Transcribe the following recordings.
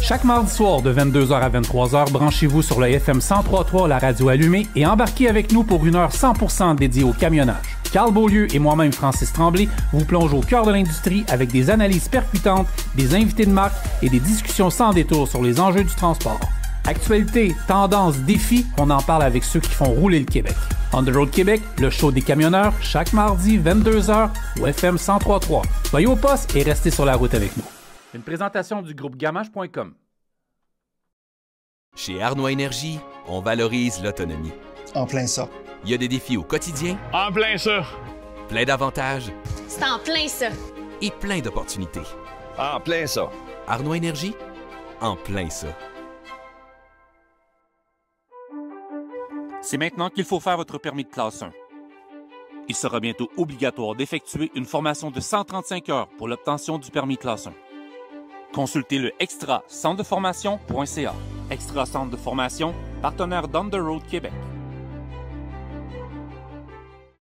Chaque mardi soir de 22h à 23h, branchez-vous sur le FM 103.3, la radio allumée, et embarquez avec nous pour une heure 100% dédiée au camionnage. Carl Beaulieu et moi-même, Francis Tremblay, vous plongeons au cœur de l'industrie avec des analyses percutantes, des invités de marque et des discussions sans détour sur les enjeux du transport. Actualité, tendances, défis, on en parle avec ceux qui font rouler le Québec. On the Road Québec, le show des camionneurs, chaque mardi 22h au FM 103.3. Soyez au poste et restez sur la route avec nous. Une présentation du groupe Gamache.com. Chez Arnois Énergie, on valorise l'autonomie. En plein ça. Il y a des défis au quotidien. En plein ça. Plein d'avantages. C'est en plein ça. Et plein d'opportunités. En plein ça. Arnois Énergie, en plein ça. C'est maintenant qu'il faut faire votre permis de classe 1. Il sera bientôt obligatoire d'effectuer une formation de 135 heures pour l'obtention du permis classe 1. Consultez le Extra Centre de formation.ca. Extra Centre de formation, partenaire d'On the Road Québec.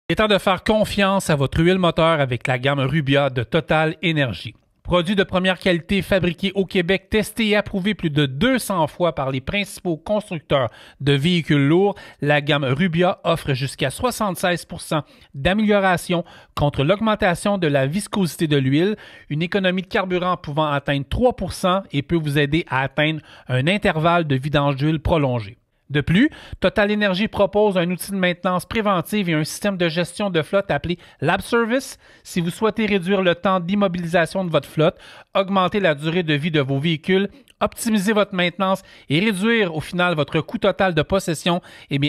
Il est temps de faire confiance à votre huile moteur avec la gamme Rubia de Total Énergie. Produit de première qualité fabriqué au Québec, testé et approuvé plus de 200 fois par les principaux constructeurs de véhicules lourds, la gamme Rubia offre jusqu'à 76% d'amélioration contre l'augmentation de la viscosité de l'huile, une économie de carburant pouvant atteindre 3% et peut vous aider à atteindre un intervalle de vidange d'huile prolongé. De plus, Total Énergie propose un outil de maintenance préventive et un système de gestion de flotte appelé Lab Service. Si vous souhaitez réduire le temps d'immobilisation de votre flotte, augmenter la durée de vie de vos véhicules, optimiser votre maintenance et réduire au final votre coût total de possession,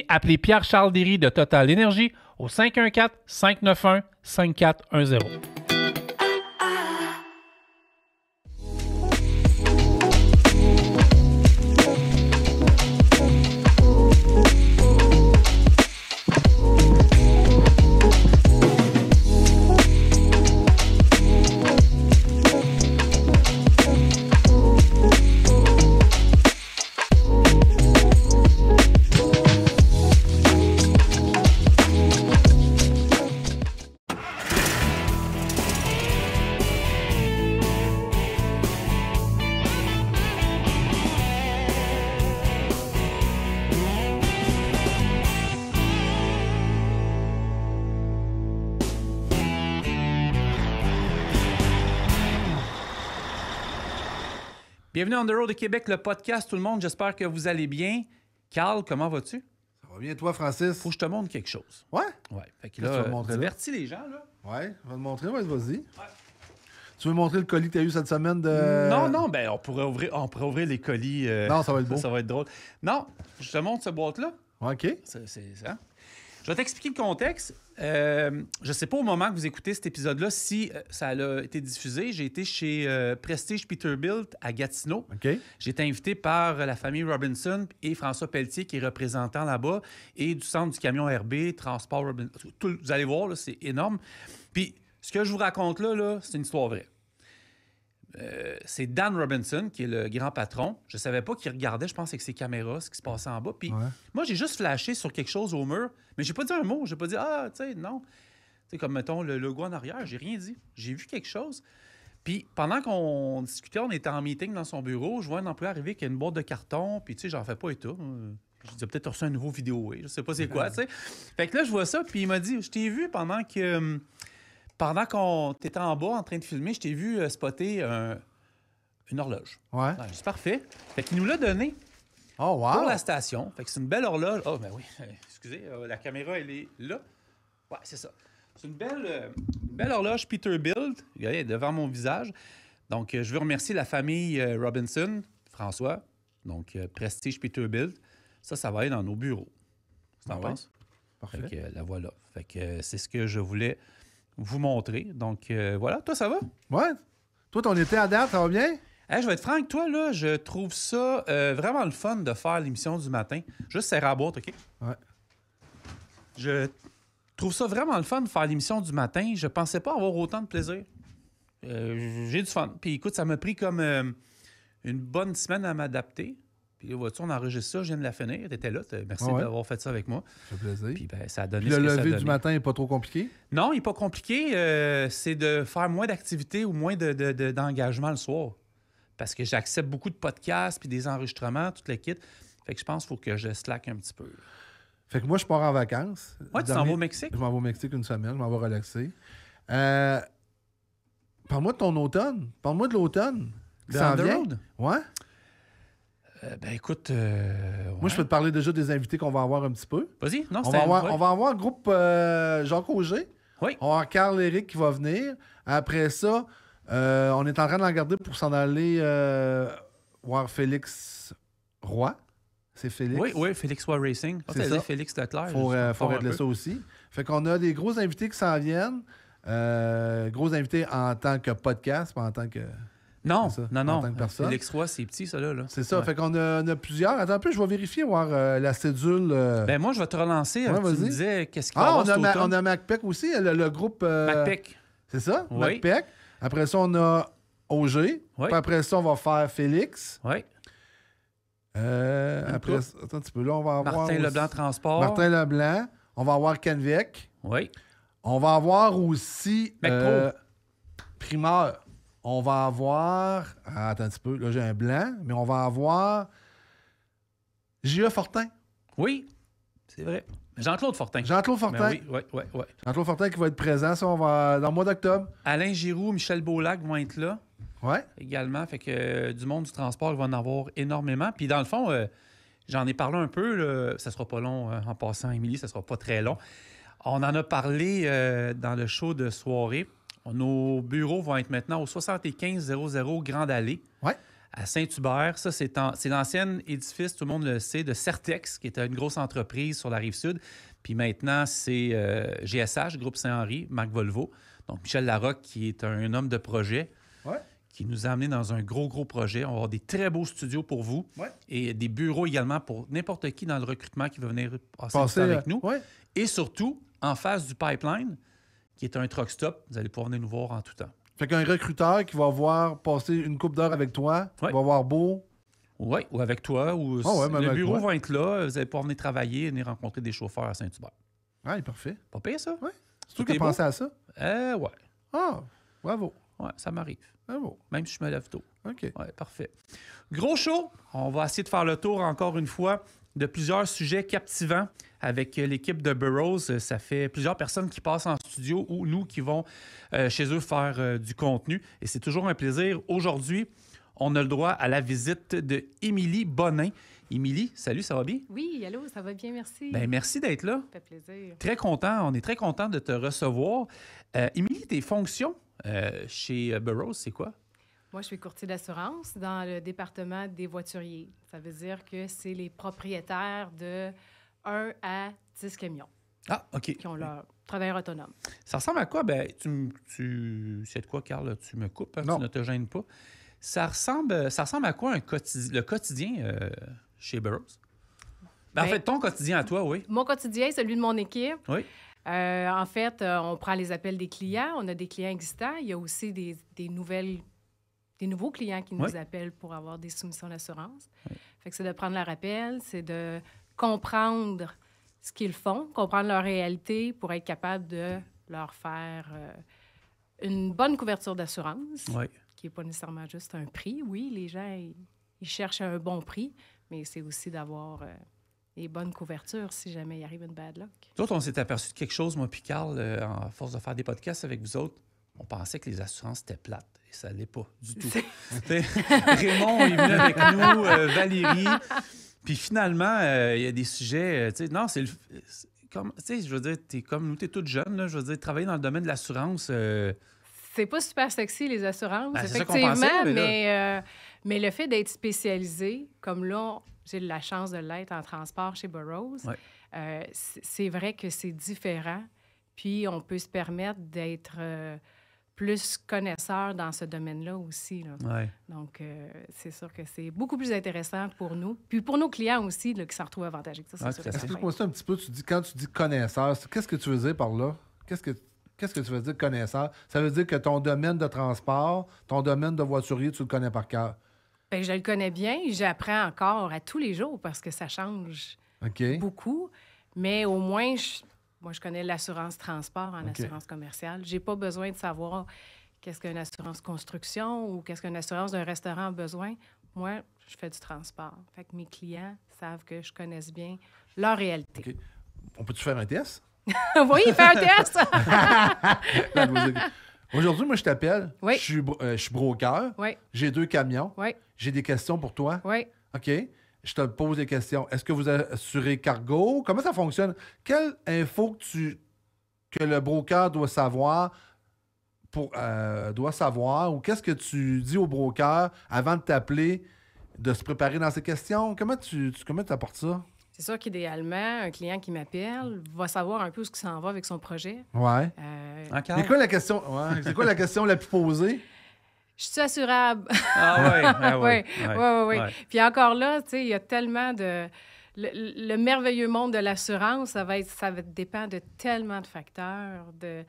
appelez Pierre-Charles Derry de Total Énergie au 514-591-5410. Bienvenue on the Road de Québec, le podcast, tout le monde. J'espère que vous allez bien. Carl, comment vas-tu? Ça va bien, toi, Francis? Faut que je te montre quelque chose. Ouais? Ouais. Fait que Qu'est-ce que tu vas là, me montrer, divertis les gens, là. Ouais, je vais te montrer, ouais, vas-y. Ouais. Tu veux me montrer le colis que tu as eu cette semaine de... Non, ben on pourrait ouvrir les colis. Non, ça va être beau. Ça va être drôle. Non, je te montre cette boîte-là. OK. C'est ça. Je vais t'expliquer le contexte. Je ne sais pas au moment que vous écoutez cet épisode-là si ça a été diffusé. J'ai été chez Prestige Peterbilt à Gatineau. OK. J'ai été invité par la famille Robinson et François Pelletier, qui est représentant là-bas, et du centre du camion RB, Transport Robinson. Vous allez voir, là, c'est énorme. Puis, ce que je vous raconte là, c'est une histoire vraie. C'est Dan Robinson, qui est le grand patron. Je ne savais pas qu'il regardait, je pense, avec ses caméras, ce qui se passait en bas. Puis moi, j'ai juste flashé sur quelque chose au mur, mais j'ai pas dit un mot. J'ai pas dit, tu sais, non. Tu sais, comme, mettons, le logo en arrière, j'ai rien dit. J'ai vu quelque chose. Puis pendant qu'on discutait, on était en meeting dans son bureau, je vois un employé arriver qui a une boîte de carton, puis tu sais, j'en fais pas et tout. Je dis, peut-être reçu un nouveau vidéo, je sais pas c'est quoi, tu sais. Fait que là, je vois ça, puis il m'a dit, je t'ai vu pendant qu'on était en bas en train de filmer, je t'ai vu spotter une horloge. Ouais. C'est parfait. Fait qu'il nous l'a donné pour la station. Fait que c'est une belle horloge. Oh, ben oui, excusez, la caméra, elle est là. Ouais, c'est ça. C'est une belle horloge Peterbilt. Regardez, devant mon visage. Donc, je veux remercier la famille Robinson, François. Donc, Prestige Peterbilt. Ça va aller dans nos bureaux. Tu en penses? Parfait. Fait que la voilà. Fait que c'est ce que je voulais vous montrer. Donc, voilà. Toi, ça va? Ouais. Toi, ton été à date, ça va bien? Hey, je vais être franc avec toi, là. Je trouve ça vraiment le fun de faire l'émission du matin. Juste serrer la boîte, OK? Ouais. Je trouve ça vraiment le fun de faire l'émission du matin. Je pensais pas avoir autant de plaisir. J'ai du fun. Puis écoute, ça m'a pris comme une bonne semaine à m'adapter. Puis là, vois-tu, on enregistre ça, je viens de la finir. T'étais là, merci d'avoir fait ça avec moi. Ça fait plaisir. Puis ça a donné Puis ce que ça a le lever donné. du matin n'est pas trop compliqué? Non, il n'est pas compliqué. C'est de faire moins d'activités ou moins d'engagement le soir. parce que j'accepte beaucoup de podcasts puis des enregistrements, tout le kit. Fait que je pense qu'il faut que je slack un petit peu. Fait que moi, je pars en vacances. Ouais, tu t'en vas au Mexique? Je m'en vais au Mexique une semaine. Je m'en vais relaxer. Parle-moi de ton automne. Parle-moi de l'automne. De Ça On the vient. Road? Ouais. Ben écoute, Moi, je peux te parler déjà des invités qu'on va avoir un petit peu. vas-y. Non, On va avoir un groupe Jacques Auger. Oui. On va avoir Carl-Éric qui va venir. Après ça, on est en train de la garder pour s'en aller voir Félix Roy. C'est Félix. Oui, Félix Roy Racing. C'est ça. Félix Leclerc. Faut régler ça aussi. Fait qu'on a des gros invités qui s'en viennent. Gros invités en tant que podcast, pas en tant que... Non, C'est ça, non, en non. tant que personne. Félix Roy, c'est petit, ça, là. C'est ça. Ouais. Fait qu'on on a plusieurs. Attends un peu, je vais vérifier, voir la cédule. Ben moi, je vais te relancer. Ouais, Tu vas-y. me disais qu'est-ce qu'il va y avoir cet on automne. a MacPec aussi, le groupe... MacPec. C'est ça? Oui. MacPec. Après ça, on a Auger. Oui. Puis après ça, on va faire Félix. Oui. Après, attends un petit peu. Là, on va avoir... Martin aussi- Leblanc Transport. Martin Leblanc. On va avoir Kenvec. Oui. On va avoir aussi... MacPro. Primeur. On va avoir... attends un petit peu. Là, j'ai un blanc. Mais on va avoir... J.E. Fortin. Oui, c'est vrai. Jean-Claude Fortin. Jean-Claude Fortin. Ben oui. Jean-Claude Fortin qui va être présent. Ça, on va dans le mois d'octobre. Alain Giroux, Michel Beaulac vont être là Ouais. également. Fait que du monde du transport, il va en avoir énormément. Puis dans le fond, j'en ai parlé un peu. Là. Ça sera pas long en passant, Émilie, ça sera pas très long. On en a parlé dans le show de soirée. Nos bureaux vont être maintenant au 7500 Grande Allée. Ouais. À Saint-Hubert. Ça, c'est l'ancien édifice, tout le monde le sait, de Certex, qui était une grosse entreprise sur la Rive-Sud. Puis maintenant, c'est GSH, Groupe Saint-Henri, Marc Volvo. Donc, Michel Larocque, qui est un homme de projet, Ouais. qui nous a amenés dans un gros projet. On va avoir des très beaux studios pour vous Ouais. et des bureaux également pour n'importe qui dans le recrutement qui veut venir passer du temps avec nous. Ouais. Et surtout, en face du pipeline, qui est un truck stop, vous allez pouvoir venir nous voir en tout temps. Fait qu'un recruteur qui va voir passer une couple d'heures avec toi, Ouais. va voir beau. Oui, ou avec toi. Ou même le avec bureau moi. va être là. Vous allez pouvoir venir travailler, venir rencontrer des chauffeurs à Saint-Hubert. Ah, il est parfait. Pas pire, ça? Ouais. C'est Tout toi qui as est beau? pensé à ça? Ouais. Ah, bravo. Ouais, ça m'arrive. Bravo. Même si je me lève tôt. OK. Ouais, parfait. Gros show. On va essayer de faire le tour encore une fois de plusieurs sujets captivants avec l'équipe de Burroughs. Ça fait plusieurs personnes qui passent en studio ou nous qui vont chez eux faire du contenu. Et c'est toujours un plaisir. Aujourd'hui, on a le droit à la visite de Émilie Bonin. Émilie, salut, ça va bien? Oui, allô, ça va bien, merci. Ben, merci d'être là. Ça fait plaisir. Très content. On est très content de te recevoir. Émilie, tes fonctions chez Burroughs, c'est quoi? Moi, je suis courtier d'assurance dans le département des voituriers. Ça veut dire que c'est les propriétaires de 1 à 10 camions Ah, OK. qui ont leur travailleur autonome. Ça ressemble à quoi? Ben, tu sais de quoi, Carl? Tu me coupes, hein? Non. Tu ne te gênes pas. Ça ressemble à quoi le quotidien chez Burroughs? Ben, en Ben- fait, ton quotidien à toi, oui. Mon quotidien, celui de mon équipe. Oui. En fait, on prend les appels des clients. On a des clients existants. Il y a aussi des nouveaux clients qui nous Oui. appellent pour avoir des soumissions d'assurance. Fait que c'est de prendre leur appel, c'est de comprendre ce qu'ils font, comprendre leur réalité pour être capable de leur faire une bonne couverture d'assurance, Oui. qui n'est pas nécessairement juste un prix. Oui, les gens, ils cherchent un bon prix, mais c'est aussi d'avoir des bonnes couvertures si jamais il arrive une bad luck. Nous autres, on s'est aperçu de quelque chose, moi puis Carl, à force de faire des podcasts avec vous autres. On pensait que les assurances étaient plates. Et ça ne l'est pas du tout. T'sais, Raymond est venu avec nous, Valérie. Puis finalement, il y a des sujets... non, c'est comme... Tu sais, je veux dire, t'es comme nous, t'es toute jeune. Là, je veux dire, travailler dans le domaine de l'assurance... C'est pas super sexy, les assurances, Ben, c'est ça qu'on effectivement, pensait, mais le fait d'être spécialisé, comme là, j'ai la chance de l'être en transport chez Burroughs, Ouais. c'est vrai que c'est différent. Puis, on peut se permettre d'être plus connaisseur dans ce domaine-là aussi. Là. Ouais. Donc, c'est sûr que c'est beaucoup plus intéressant pour nous. Puis pour nos clients aussi, là, qui s'en retrouvent avantagés. Ça, c'est Ouais, sûr tout à et fait. certain. Explique-moi ça un petit peu. Quand tu dis connaisseur, qu'est-ce que tu veux dire par là? Qu'est-ce que tu veux dire connaisseur? Ça veut dire que ton domaine de transport, ton domaine de voiturier, tu le connais par cœur. Bien, je le connais bien. J'apprends encore à tous les jours parce que ça change OK? beaucoup. Mais au moins, moi, je connais l'assurance transport en OK. assurance commerciale. J'ai pas besoin de savoir qu'est-ce qu'une assurance construction ou qu'est-ce qu'une assurance d'un restaurant a besoin. Moi, je fais du transport. Fait que mes clients savent que je connaisse bien leur réalité. OK. On peut-tu faire un test? Oui, fais un test! Aujourd'hui, moi, je t'appelle. Oui. Je suis broker. Oui, J'ai 2 camions. oui, J'ai des questions pour toi. oui. OK. Je te pose des questions. Est-ce que vous assurez cargo? Comment ça fonctionne? Quelle info que le broker doit savoir ou qu'est-ce que tu dis au broker avant de t'appeler, de se préparer dans ces questions? Comment tu apportes ça? C'est sûr qu'idéalement, un client qui m'appelle va savoir un peu où il s'en va avec son projet. Ouais. Encore? C'est quoi la question? Ouais. C'est quoi la question la plus posée? Je suis assurable. Ah oui, Oui. Puis encore là, tu sais, il y a tellement de... Le merveilleux monde de l'assurance, ça va dépendre de tellement de facteurs, de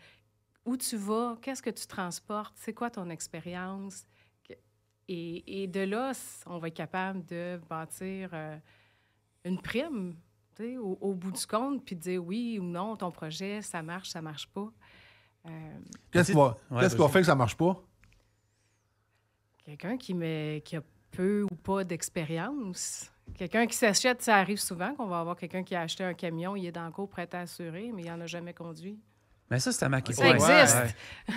où tu vas, qu'est-ce que tu transportes, c'est quoi ton expérience. Et de là, on va être capable de bâtir une prime, tu sais, au bout du compte, puis de dire oui ou non, ton projet, ça marche pas. Qu'est-ce qui va faire que ça marche pas? Quelqu'un qui a peu ou pas d'expérience. Quelqu'un qui s'achète, ça arrive souvent qu'on va avoir quelqu'un qui a acheté un camion, il est dans le cours prêt à assurer, mais il n'en a jamais conduit. Mais ça, c'était ma question. Ça existe.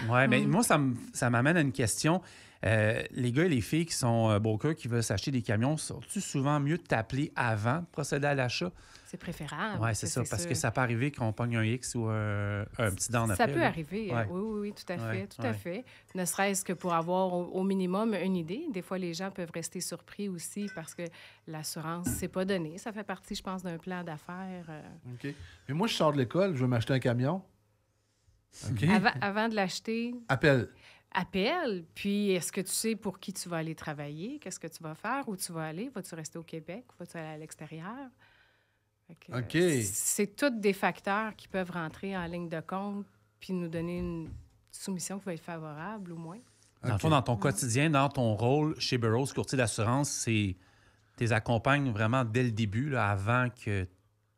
Ouais, mais moi, ça m'amène à une question. Les gars et les filles qui sont brokers, qui veulent s'acheter des camions, sont-tu souvent mieux de t'appeler avant de procéder à l'achat? C'est préférable. Oui, c'est ça, parce que ça peut arriver qu'on pogne un X ou un petit down après. Ça peut arriver, Ouais. Oui, tout à fait, Ouais. à fait. Ne serait-ce que pour avoir au minimum une idée. Des fois, les gens peuvent rester surpris aussi parce que l'assurance, c'est pas donné. Ça fait partie, je pense, d'un plan d'affaires. OK. Mais moi, je sors de l'école, je veux m'acheter un camion. OK. Avant de l'acheter, appelle, puis est-ce que tu sais pour qui tu vas aller travailler? Qu'est-ce que tu vas faire? Où tu vas aller? Vas-tu rester au Québec? Vas-tu aller à l'extérieur? Fait que, OK. c'est tous des facteurs qui peuvent rentrer en ligne de compte puis nous donner une soumission qui va être favorable ou moins. Dans le fond, dans ton quotidien, dans ton rôle chez Burroughs, courtier d'assurance, c'est tu les accompagnes vraiment dès le début, là, avant que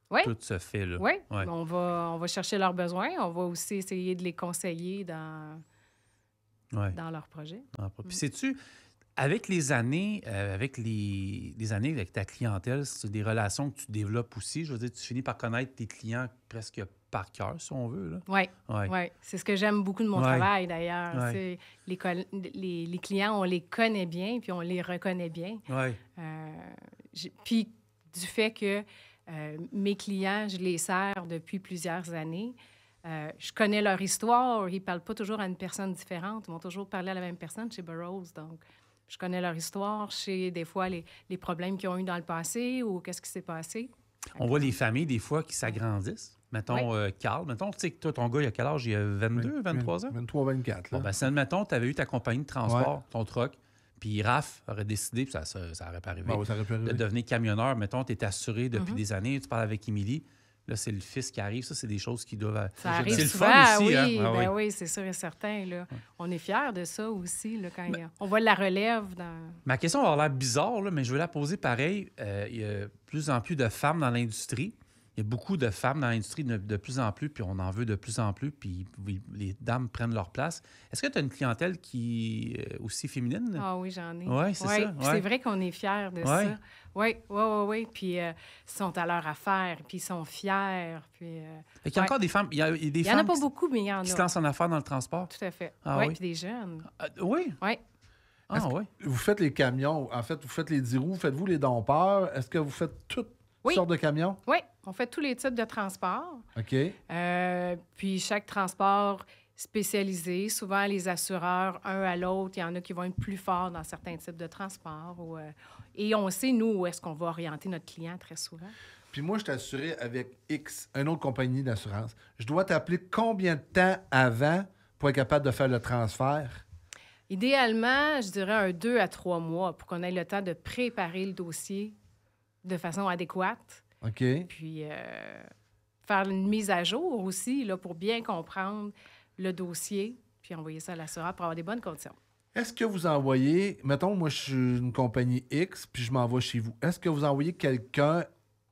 Oui. tout se fait. Là. Oui, Ouais. on va chercher leurs besoins. On va aussi essayer de les conseiller dans leur projet. Puis sais-tu, avec les années, avec ta clientèle, c'est des relations que tu développes aussi. Je veux dire, tu finis par connaître tes clients presque par cœur, si on veut. Là. Oui, c'est ce que j'aime beaucoup de mon travail, d'ailleurs. Ouais. C'est les clients, on les connaît bien, puis on les reconnaît bien. Oui. Puis du fait que mes clients, je les sers depuis plusieurs années, je connais leur histoire. Ils ne parlent pas toujours à une personne différente. Ils vont toujours parler à la même personne chez Burroughs. Donc, je connais leur histoire. Je sais des fois les problèmes qu'ils ont eu dans le passé ou qu'est-ce qui s'est passé. On voit les familles, des fois, qui s'agrandissent. Mettons, Carl, mettons, tu sais que toi, ton gars, il a quel âge? Il a 22, 23 ans? 23, 24. Là. Bon, ben, si, admettons, tu avais eu ta compagnie de transport, ton truck, puis Raph aurait décidé, puis ça n'aurait pas arrivé, Ça aurait pu arriver. de devenir camionneur. Mettons, tu es assuré depuis des années, tu parles avec Émilie. Là, c'est le fils qui arrive. Ça, c'est des choses qui doivent... Ça arrive c'est le souvent, fun aussi, oui. hein? Ah, Oui, c'est sûr et certain. Là. On est fiers de ça aussi, là, quand on voit la relève dans... Ma question va avoir l'air bizarre, là, mais je vais la poser pareil. Il y a de plus en plus de femmes dans l'industrie. Il y a beaucoup de femmes dans l'industrie de plus en plus, puis on en veut de plus en plus, puis les dames prennent leur place. Est-ce que tu as une clientèle qui est aussi féminine? Ah oui, j'en ai. Oui, c'est ça. C'est vrai qu'on est fiers de ça. Oui. Puis ils sont à leur affaire, puis ils sont fiers. Puis, il y a encore des femmes... Il y en a pas beaucoup, mais il y en a. Qui se lancent en affaires dans le transport? Tout à fait. Ah, oui, puis des jeunes. Oui? Oui. Ah, oui. Vous faites les camions, en fait, vous faites les 10 roues, faites-vous les dompeurs? Est-ce que vous faites toutes sortes de camions? Oui, on fait tous les types de transports. OK. Puis chaque transport spécialisé, souvent les assureurs, un à l'autre, il y en a qui vont être plus forts dans certains types de transports. Et on sait, nous, où est-ce qu'on va orienter notre client très souvent. Puis moi, je suis assuré avec X, une autre compagnie d'assurance. Je dois t'appeler combien de temps avant pour être capable de faire le transfert? Idéalement, je dirais 2 à 3 mois pour qu'on ait le temps de préparer le dossier de façon adéquate. OK. Puis faire une mise à jour aussi là, pour bien comprendre le dossier, puis envoyer ça à l'assureur pour avoir des bonnes conditions. Est-ce que vous envoyez, mettons, moi, je suis une compagnie X, puis je m'envoie chez vous. Est-ce que vous envoyez quelqu'un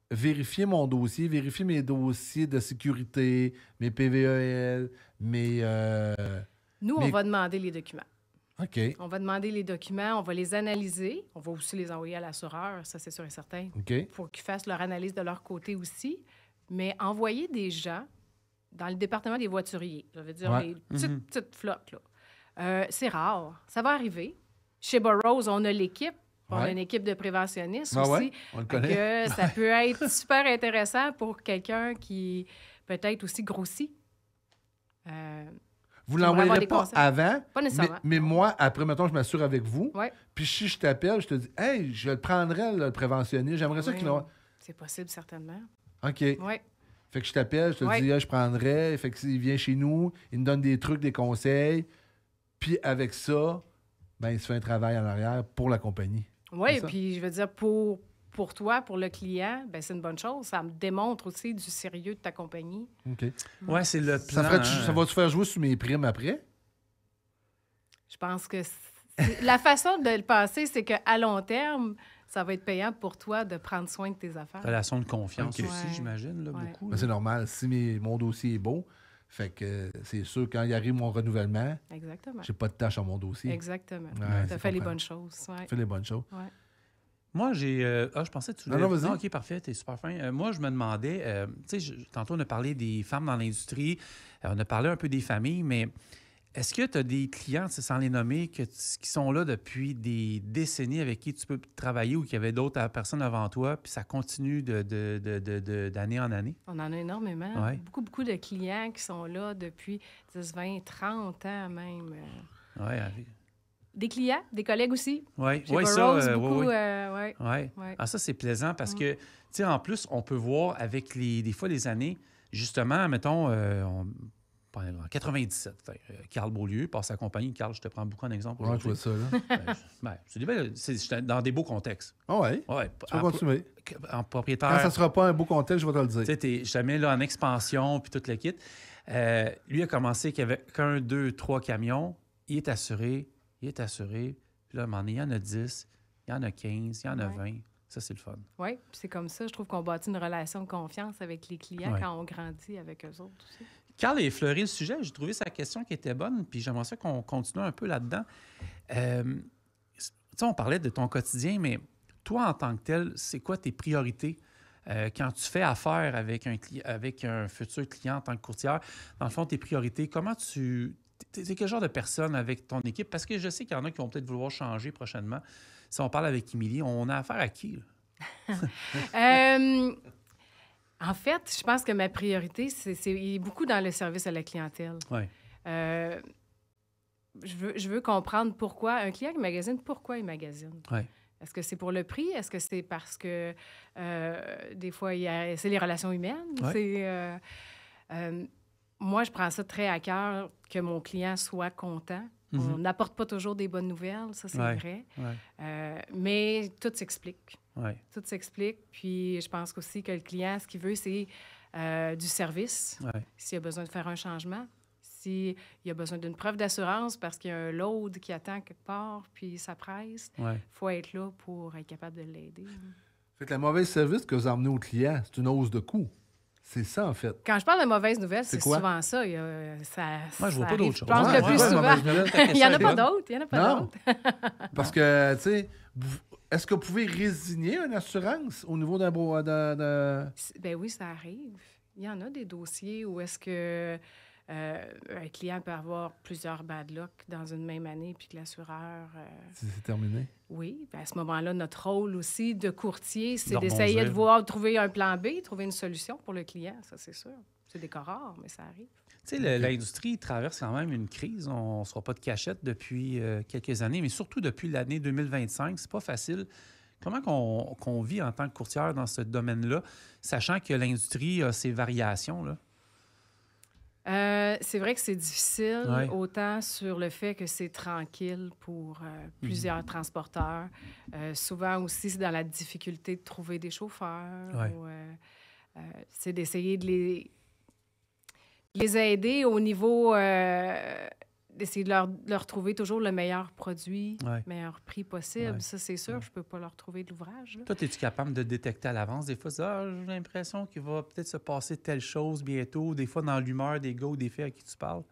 vérifier mon dossier, vérifier mes dossiers de sécurité, mes PVEL, mes Nous, Mais- on va demander les documents. OK. On va demander les documents, on va les analyser. On va aussi les envoyer à l'assureur, ça c'est sûr et certain, OK. pour qu'ils fassent leur analyse de leur côté aussi. Mais envoyer des gens dans le département des voituriers, ça veut dire Ouais. les petites flottes, là, c'est rare. Ça va arriver. Chez Burroughs, on a l'équipe. On a Ouais. une équipe de préventionnistes Ah aussi. ouais, on le connaît. Que ça peut être super intéressant pour quelqu'un qui peut-être aussi grossit. Vous Tu devrais avoir l'envoyerez des pas conseils. avant, Pas nécessairement. mais moi, après, mettons, je m'assure avec vous. Ouais. Puis si je t'appelle, je te dis, hey, je le prendrais, là, le préventionniste. J'aimerais ça Oui. qu'il l'envoie. C'est possible, certainement. OK. Oui. Fait que je t'appelle, je te Ouais. dis, ah, je prendrais. Fait que s'il vient chez nous, il nous donne des trucs, des conseils. Puis avec ça, ben, il se fait un travail en arrière pour la compagnie. Oui, C'est ça. puis je veux dire, pour toi, pour le client, ben, c'est une bonne chose. Ça me démontre aussi du sérieux de ta compagnie. OK. Ouais, c'est le plan. Ça va te faire jouer sur mes primes après? Je pense que la façon de le passer, c'est qu'à long terme, ça va être payant pour toi de prendre soin de tes affaires. Relation de confiance Ok. aussi, Ouais. j'imagine, là, Ouais. beaucoup. Ben, là. c'est normal. Si mon dossier est beau, fait que c'est sûr, quand il arrive mon renouvellement, Exactement. j'ai pas de tâche à mon dossier. Exactement. Ouais, tu as c'est fait les compréhensible. bonnes choses. Ouais. Fais les bonnes choses. Ouais. Moi, j'ai. je pensais que tu Non, voulais. non, vas-y. OK, parfait, t'es super fin. Moi, je me demandais. Tu sais, tantôt, on a parlé des femmes dans l'industrie. On a parlé un peu des familles, mais est-ce que tu as des clients, tu sais, sans les nommer, qui sont là depuis des décennies avec qui tu peux travailler ou qu'il y avait d'autres personnes avant toi, puis ça continue d'année en année? On en a énormément. Ouais. Beaucoup de clients qui sont là depuis 10, 20, 30 ans même. Oui, Des clients, des collègues aussi. oui, Chez ouais, ça. Burroughs, beaucoup. Oui, oui. Ouais. Ouais. Ouais. Ah, ça, c'est plaisant parce que, tu sais, en plus, on peut voir avec des fois les années, justement, mettons, en 97, Carl Beaulieu passe sa compagnie. Carl, je te prends beaucoup en exemple Ouais, je aujourd'hui. vois ça, là. C'est des belles- c'est dans des beaux contextes. Ah ouais. Ouais, Tu vas continuer. en Quand propriétaire, ça sera pas un beau contexte, je vais te le tu dire. sais, t'es jamais là en expansion, puis tout le kit. Lui a commencé qu'il y avait qu'un, deux, trois camions. Il est assuré. Puis là, à un moment donné, il y en a 10, il y en a 15, il y en a Ouais. 20. Ça, c'est le fun. Oui, puis c'est comme ça. Je trouve qu'on bâtit une relation de confiance avec les clients Ouais. quand on grandit avec eux autres aussi. Carl a effleuré le sujet. J'ai trouvé sa question qui était bonne, puis j'aimerais ça qu'on continue un peu là-dedans. Tu sais, on parlait de ton quotidien, mais toi, en tant que tel, c'est quoi tes priorités quand tu fais affaire avec un futur client en tant que courtière? Dans le fond, tes priorités, comment tu... T'es quel genre de personne avec ton équipe? Parce que je sais qu'il y en a qui vont peut-être vouloir changer prochainement. Si on parle avec Émilie, on a affaire à qui, là? En fait, je pense que ma priorité, il est beaucoup dans le service à la clientèle. Ouais. Je veux comprendre pourquoi un client qui magasine, pourquoi il magasine. Ouais. Est-ce que c'est pour le prix? Est-ce que c'est parce que des fois, c'est les relations humaines? Ouais. Moi, je prends ça très à cœur que mon client soit content. On n'apporte pas toujours des bonnes nouvelles, ça c'est Ouais. vrai. Ouais. Mais tout s'explique. Ouais. Tout s'explique. Puis je pense aussi que le client, ce qu'il veut, c'est du service. Ouais. S'il a besoin de faire un changement, s'il a besoin d'une preuve d'assurance parce qu'il y a un load qui attend quelque part, puis ça presse, il Ouais. faut être là pour être capable de l'aider. Fait que la mauvaise service que vous emmenez au client, c'est une hausse de coût. C'est ça, en fait. Quand je parle de mauvaises nouvelles, c'est quoi? souvent ça. Moi, je vois pas arrive, d'autre chose. Je pense Ouais, le plus ouais, souvent. mauvaise nouvelle. Il n'y en a pas bonne. d'autres. Il y en a pas Non. d'autres. Parce que, tu sais, est-ce que vous pouvez résigner une assurance au niveau d'un... Ben oui, ça arrive. Il y en a des dossiers où est-ce que un client peut avoir plusieurs bad luck dans une même année, puis que l'assureur... C'est terminé. Oui, ben à ce moment-là, notre rôle aussi de courtier, c'est De d'essayer de rebondir. trouver un plan B, trouver une solution pour le client, ça c'est sûr. C'est des cas rares, mais ça arrive. Tu sais, l'industrie traverse quand même une crise. On ne sera pas de cachette depuis quelques années, mais surtout depuis l'année 2025. C'est pas facile. Comment qu'on vit en tant que courtière dans ce domaine-là, sachant que l'industrie a ses variations, là? C'est vrai que c'est difficile, Ouais. autant sur le fait que c'est tranquille pour plusieurs transporteurs. Souvent aussi, c'est dans la difficulté de trouver des chauffeurs. Ouais. Ou, c'est d'essayer de les aider au niveau d'essayer de leur trouver toujours le meilleur produit, Ouais. meilleur prix possible. Ouais. Ça, c'est sûr, je peux pas leur trouver de l'ouvrage. Là. Toi, es-tu capable de détecter à l'avance? Des fois, tu dis, j'ai l'impression qu'il va peut-être se passer telle chose bientôt. Des fois, dans l'humeur des gars ou des filles à qui tu parles.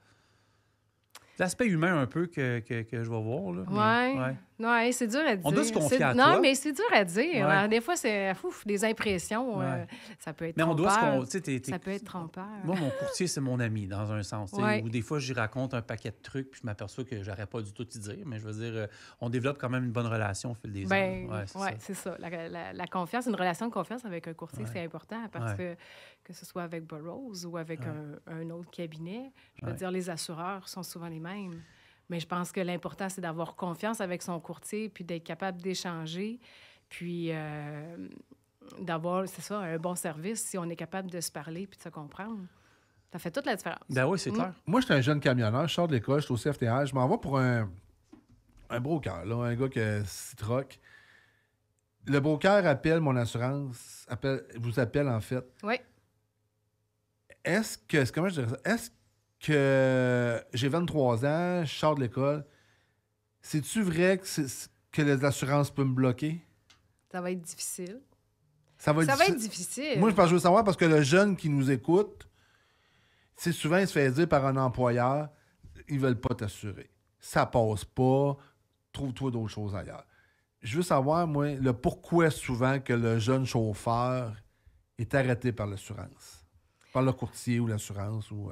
L'aspect humain un peu que je vais voir. Là, mais- Ouais. Ouais, c'est dur à dire. On doit se confier à Non, toi. mais c'est dur à dire. Ouais. Des fois, c'est des impressions. Ouais. Ça peut être Mais on doit se trompeur. con- tu sais, t'es- Ça peut être trompeur. Moi, mon courtier, c'est mon ami, dans un sens. Tu sais, Ouais. Ou des fois, j'y raconte un paquet de trucs, puis je m'aperçois que j'aurais pas du tout y dire. Mais je veux dire, on développe quand même une bonne relation au fil des Ben, ans. Ouais, c'est ça. c'est ça. La confiance, une relation de confiance avec un courtier, Ouais. c'est important parce Ouais. que ce soit avec Burroughs ou avec Ouais. un autre cabinet, je veux Ouais. dire, les assureurs sont souvent les mêmes. Mais je pense que l'important, c'est d'avoir confiance avec son courtier, puis d'être capable d'échanger, puis d'avoir, c'est ça, un bon service si on est capable de se parler puis de se comprendre. Ça fait toute la différence. Ben oui, c'est clair. Moi, j'étais un jeune camionneur, je sors de l'école, je suis au CFTH, je m'en vais pour un broker, là, un gars qui a 6 trucks. Le broker appelle mon assurance, vous appelle en fait. Oui. Comment je dirais ça? Est-ce que j'ai 23 ans, je sors de l'école, c'est-tu vrai que les assurances peuvent me bloquer? Ça va être difficile. Ça va Ça va être difficile. Moi, je pense que je veux savoir parce que le jeune qui nous écoute, c'est souvent, il se fait dire par un employeur, ils veulent pas t'assurer. Ça passe pas, trouve-toi d'autres choses ailleurs. Je veux savoir, moi, le pourquoi souvent que le jeune chauffeur est arrêté par l'assurance. Par le courtier ou l'assurance ou...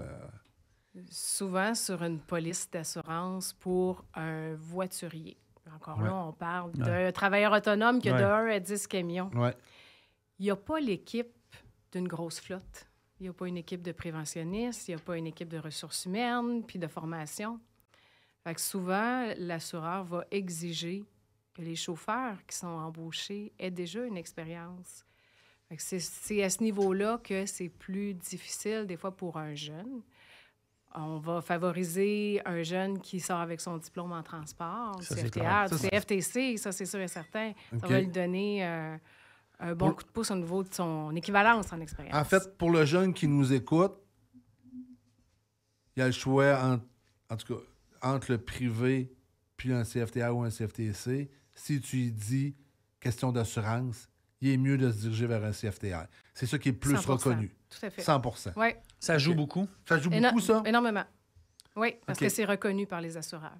Souvent sur une police d'assurance pour un voiturier. Encore Ouais. là, on parle d'un travailleur autonome qui a Ouais. de 1 à 10 camions. Ouais. Il n'y a pas l'équipe d'une grosse flotte. Il n'y a pas une équipe de préventionnistes, il n'y a pas une équipe de ressources humaines puis de formation. Fait que souvent, l'assureur va exiger que les chauffeurs qui sont embauchés aient déjà une expérience. Fait que c'est à ce niveau-là que c'est plus difficile, des fois, pour un jeune. On va favoriser un jeune qui sort avec son diplôme en transport, Ça, c'est CFTR, clair. Ça, c'est- CFTC, ça, c'est sûr et certain. OK. Ça va lui donner un bon coup de pouce au niveau de son équivalence en expérience. En fait, pour le jeune qui nous écoute, il y a le choix, en tout cas, entre le privé puis un CFTA ou un CFTC. Si tu lui dis question d'assurance, il est mieux de se diriger vers un CFTR. C'est ça qui est plus 100%. reconnu. Tout à fait. 100%. Oui. Ça joue OK. beaucoup. Ça joue beaucoup, ça? Énormément. Oui, parce OK. que c'est reconnu par les assureurs.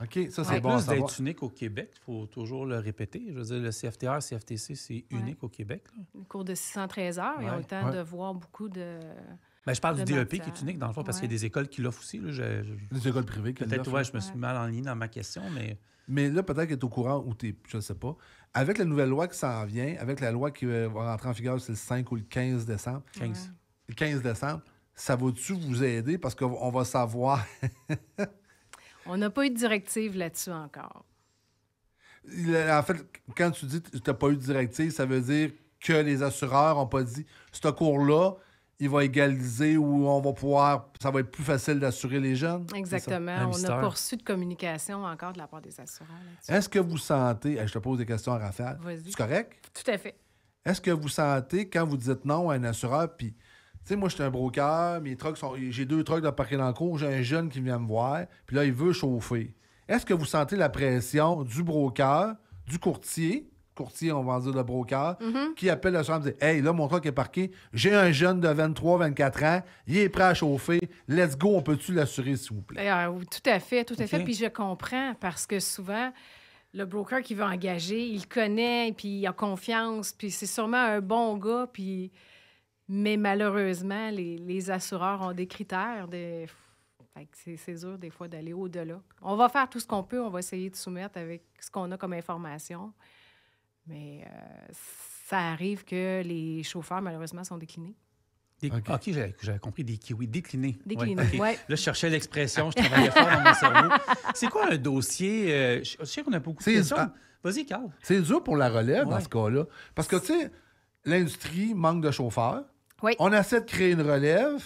OK, ça, c'est Ouais. bon à Plus savoir. d'être unique au Québec, il faut toujours le répéter. Je veux dire, le CFTR, CFTC, c'est unique au Québec. Là. Une cours de 613 heures, ils ont Ouais. le temps Ouais. de voir beaucoup de... Ben, je parle du De DEP qui matière. est unique, dans le fond, parce qu'il y a des écoles qui l'offrent aussi. Là. Les écoles privées qui Peut-être, l'offrent. ouais, je me suis Ouais. mal enligné dans ma question, mais Mais là, peut-être qu'il est au courant ou t'es, je ne sais pas. Avec la nouvelle loi qui s'en vient, avec la loi qui va rentrer en vigueur, c'est le 5 ou le 15 décembre. 15. Le 15 décembre, ça va-tu vous aider? Parce qu'on va savoir. On n'a pas eu de directive là-dessus encore. En fait, quand tu dis que tu n'as pas eu de directive, ça veut dire que les assureurs n'ont pas dit ce cours-là, il va égaliser ou on va pouvoir. Ça va être plus facile d'assurer les jeunes. C'est ça. Exactement. Un On mystère. n'a pas reçu de communication encore de la part des assureurs là-dessus. Est-ce que vous sentez. Je te pose des questions à Raphaël. Vas-y. C'est correct? Tout à fait. Est-ce que vous sentez, quand vous dites non à un assureur, puis, tu sais, moi, je suis un broker, j'ai 2 trucks de parquer dans le cours, j'ai un jeune qui vient me voir, puis là, il veut chauffer. Est-ce que vous sentez la pression du broker, du courtier, on va en dire le broker, qui appelle l'assureur et dit « Hey, là, mon truck est parqué, j'ai un jeune de 23-24 ans, il est prêt à chauffer, let's go, on peut-tu l'assurer, s'il vous plaît? » Oui, tout à fait, tout à OK. fait. Puis je comprends parce que souvent, le broker qui veut engager, il connaît, puis il a confiance, puis c'est sûrement un bon gars, puis... Mais malheureusement, les assureurs ont des critères. Fait que c'est dur des fois d'aller au-delà. On va faire tout ce qu'on peut, on va essayer de soumettre avec ce qu'on a comme information. Mais ça arrive que les chauffeurs, malheureusement, sont déclinés. OK. OK, j'avais compris des kiwis déclinés. Déclinés, Ouais, OK. ouais. Là, je cherchais l'expression, je travaillais fort dans mon cerveau. C'est quoi un dossier? Je sais qu'on a beaucoup de C'est- questions. ah. Vas-y, Carl. C'est dur pour la relève dans Ouais. ce cas-là. Parce que, tu sais, l'industrie manque de chauffeurs. Oui. On essaie de créer une relève.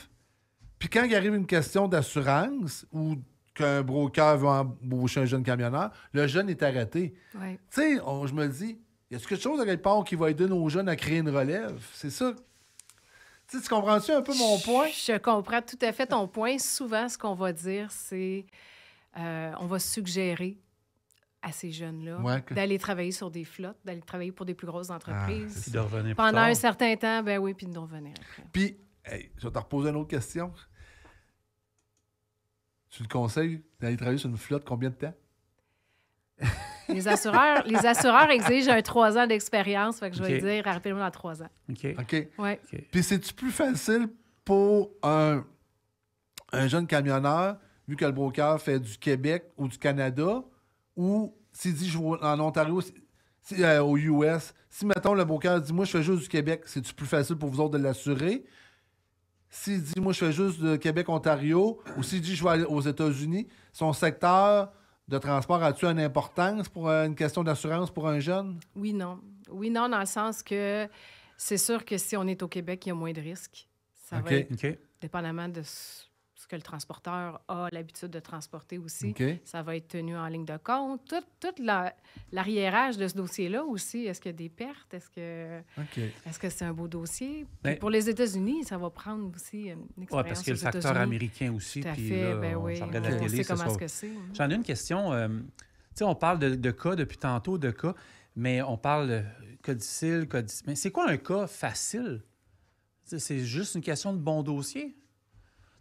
Puis quand il arrive une question d'assurance ou qu'un broker veut embaucher un jeune camionneur, le jeune est arrêté. Ouais. Tu sais, je me dis, y a-t-il quelque chose à quelque part qui va aider nos jeunes à créer une relève? C'est ça. Tu sais, tu comprends-tu un peu mon point? Je comprends tout à fait ton point. Souvent, ce qu'on va dire, c'est on va suggérer à ces jeunes-là Ouais, que- d'aller travailler sur des flottes, d'aller travailler pour des plus grosses entreprises. Puis de revenir plus Pendant tard. un certain temps, ben oui, puis de nous revenir après. Puis, hey, je vais te reposer une autre question. Tu le conseilles d'aller travailler sur une flotte combien de temps? Les assureurs exigent un 3 ans d'expérience, fait que je vais OK. dire rapidement dans 3 ans. OK. OK. Ouais. Puis c'est-tu plus facile pour un jeune camionneur, vu que le broker fait du Québec ou du Canada, ou s'il dit je vais en Ontario, au US, si, mettons, le broker dit moi, je fais juste du Québec, c'est-tu plus facile pour vous autres de l'assurer? S'il dit moi, je fais juste de Québec-Ontario, ou s'il dit je vais aller aux États-Unis, son secteur de transport a-tu une importance pour une question d'assurance pour un jeune? Oui, non. Oui, non, dans le sens que c'est sûr que si on est au Québec, il y a moins de risques. Ça OK. va être OK. dépendamment de ce que le transporteur a l'habitude de transporter aussi. OK. Ça va être tenu en ligne de compte. Tout l'arriérage de ce dossier-là aussi. Est-ce qu'il y a des pertes? Est-ce que c'est un beau dossier? Puis Ben- pour les États-Unis, ça va prendre aussi une expérience Oui, parce qu'il y a le aux facteur États-Unis. américain aussi. Tout à Puis fait, là, ben oui. je regarde On la télé, sait ça comment sort. ce que c'est. J'en ai une question. Tu sais, on parle de cas depuis tantôt, de cas, mais on parle de cas difficile, cas difficile. Mais c'est quoi un cas facile? Tu sais, c'est juste une question de bon dossier?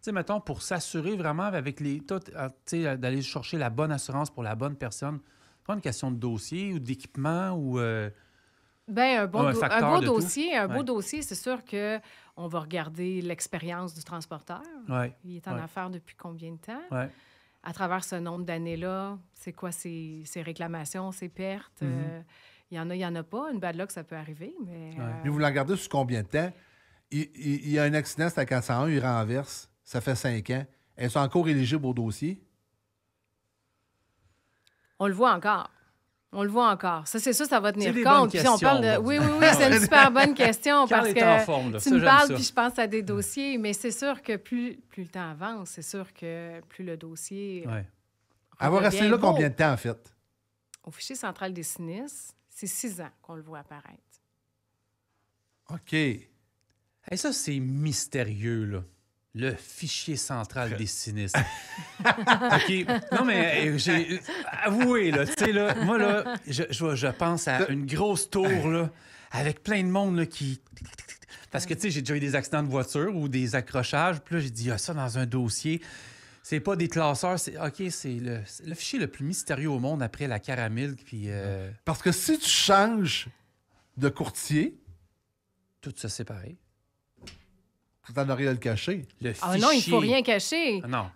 Tu sais, mettons, pour s'assurer vraiment avec tu sais, d'aller chercher la bonne assurance pour la bonne personne, c'est pas une question de dossier ou d'équipement ou... Bien, un beau facteur de tout. dossier, un beau Ouais. dossier, c'est sûr qu'on va regarder l'expérience du transporteur. Ouais. Il est en Ouais. affaires depuis combien de temps? Ouais. À travers ce nombre d'années-là, c'est quoi ses réclamations, ses pertes? Il y en a pas. Une bad luck, ça peut arriver, mais... Mais vous la regardez sur combien de temps? Il y a un accident, c'est à 401, il renverse. Ça fait 5 ans. Est-ce encore éligible au dossier? On le voit encore. On le voit encore. Ça, c'est ça, ça va tenir C'est des compte. bonnes Puis on parle questions, de... on Oui, va oui, dire. oui, c'est une super bonne question Carl parce est en que forme, là. tu Ça, me j'aime parles ça. puis je pense à des dossiers, mais c'est sûr que plus le temps avance, c'est sûr que plus le dossier Ouais. Elle va rester redevient là beau. combien de temps, en fait? Au fichier central des sinistres, c'est 6 ans qu'on le voit apparaître. OK. Hey, ça, c'est mystérieux, là. Le fichier central des sinistres. OK. Non, mais avouez, là, tu sais, là, moi, là, je pense à une grosse tour, là, avec plein de monde, là, qui... Parce que, tu sais, j'ai déjà eu des accidents de voiture ou des accrochages, puis là, j'ai dit, ça dans un dossier. C'est pas des classeurs, c'est... OK, c'est le fichier le plus mystérieux au monde après la caramel, puis... Parce que si tu changes de courtier, tout ça, c'est pareil. tu n'en as rien à le cacher. Le Ah fichier... non, il ne faut rien cacher. Ah non.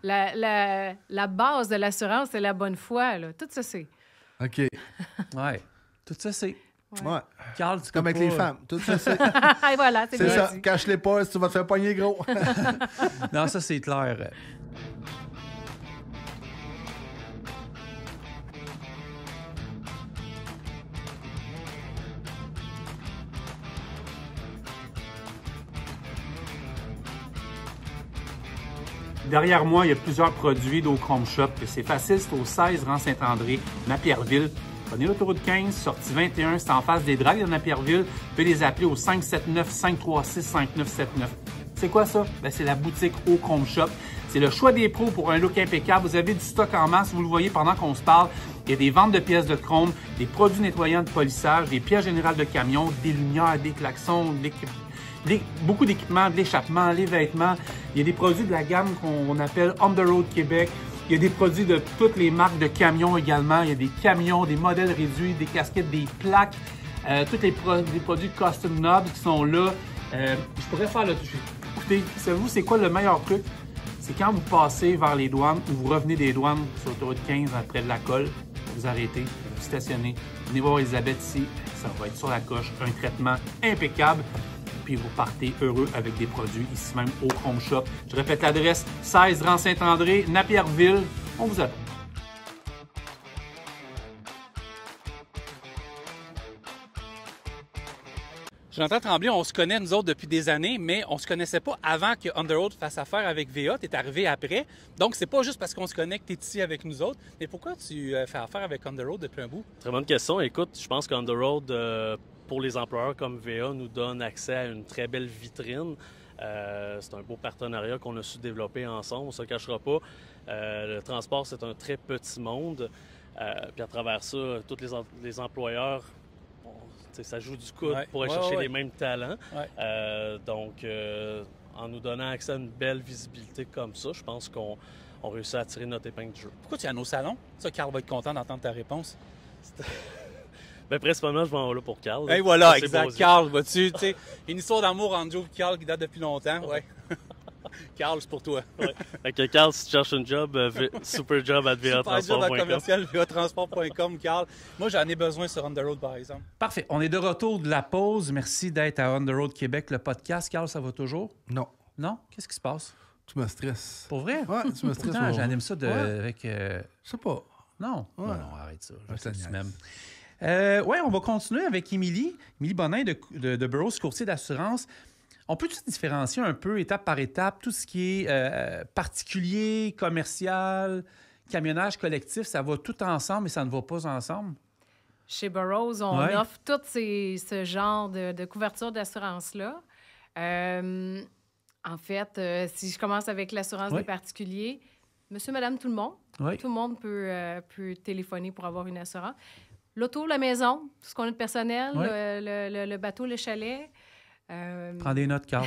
La base de l'assurance, c'est la bonne foi. Là. Tout ça, c'est... OK. Ouais. Tout ça, c'est... Ouais. Carl, tu Comme peux avec les pas- femmes. Tout ça, c'est Et voilà, c'est c'est bien ça. dit. Cache-les pas si tu vas te faire pogner gros. Non, ça, c'est clair. Derrière moi, il y a plusieurs produits d'Au-Chrome Shop. C'est facile, c'est au 16 rang Saint-André, Napierville. Prenez l'autoroute 15, sortie 21, c'est en face des dragues de Napierville. Vous pouvez les appeler au 579-536-5979. C'est quoi ça? Ben, c'est la boutique Au-Chrome Shop. C'est le choix des pros pour un look impeccable. Vous avez du stock en masse, vous le voyez pendant qu'on se parle. Il y a des ventes de pièces de chrome, des produits nettoyants de polissage, des pièces générales de camions, des lumières, des klaxons, beaucoup d'équipements, de l'échappement, les vêtements. Il y a des produits de la gamme qu'on appelle On the Road Québec. Il y a des produits de toutes les marques de camions également. Il y a des camions, des modèles réduits, des casquettes, des plaques, tous les produits custom knobs qui sont là. Je pourrais faire le... Écoutez, savez-vous c'est quoi le meilleur truc? C'est quand vous passez vers les douanes ou vous revenez des douanes sur l'autoroute 15 après de la colle, vous arrêtez, vous stationnez, venez voir Elisabeth ici, ça va être sur la coche, un traitement impeccable. Puis vous partez heureux avec des produits ici même au Chrome Shop. Je répète l'adresse, 16 rang Saint-André, Napierville. On vous attend. Jonathan Tremblay, on se connaît, nous autres, depuis des années, mais on se connaissait pas avant que Underroad fasse affaire avec VA. Tu es arrivé après. Donc, c'est pas juste parce qu'on se connaît que tu es ici avec nous autres. Mais pourquoi tu fais affaire avec Underroad depuis un bout? Très bonne question. Écoute, je pense qu'Underroad, pour les employeurs comme VA, nous donne accès à une très belle vitrine. C'est un beau partenariat qu'on a su développer ensemble, on ne se le cachera pas. Le transport, c'est un très petit monde. Puis à travers ça, tous les employeurs, ça joue du coude pour aller chercher les mêmes talents. Donc, en nous donnant accès à une belle visibilité comme ça, je pense qu'on on réussit à tirer notre épingle du jeu. Pourquoi tu es à nos salons? Ça, Carl va être content d'entendre ta réponse. Ben, principalement, je vais là pour Carl. Et voilà, Ça, c'est exact. beau aussi. Carl, vois-tu, tu sais, une histoire d'amour entre Joe et Carl qui date depuis longtemps. Ouais. Carl, c'est pour toi. Ouais. Fait que Carl, si tu cherches un job, superjob à Super job à VAtransport.com. commercial VAtransport.com, Carl. Moi, j'en ai besoin sur On The Road, par exemple. Parfait. On est de retour de la pause. Merci d'être à On The Road Québec, le podcast. Carl, ça va toujours? Non. Non? Qu'est-ce qui se passe? Tu me stresses. Pour vrai? Ouais, tu me stresses. Pourtant, ouais. j'anime ça Ouais. avec... Je sais pas. Non. Ouais. Non, arrête ça. Je sais que tu niaise. m'aimes. Oui, on va continuer avec Émilie Bonin de Burroughs, courtier d'assurance. On peut-tu différencier un peu, étape par étape, tout ce qui est particulier, commercial, camionnage collectif, ça va tout ensemble, mais ça ne va pas ensemble? Chez Burroughs, on Ouais. offre tout ce genre de couverture d'assurance-là. En fait, si je commence avec l'assurance Oui. des particuliers, monsieur, madame, tout le monde. Oui. Tout le monde peut téléphoner pour avoir une assurance. L'auto, la maison, tout ce qu'on a de personnel, Oui. le bateau, le chalet. Prends des notes, Carl.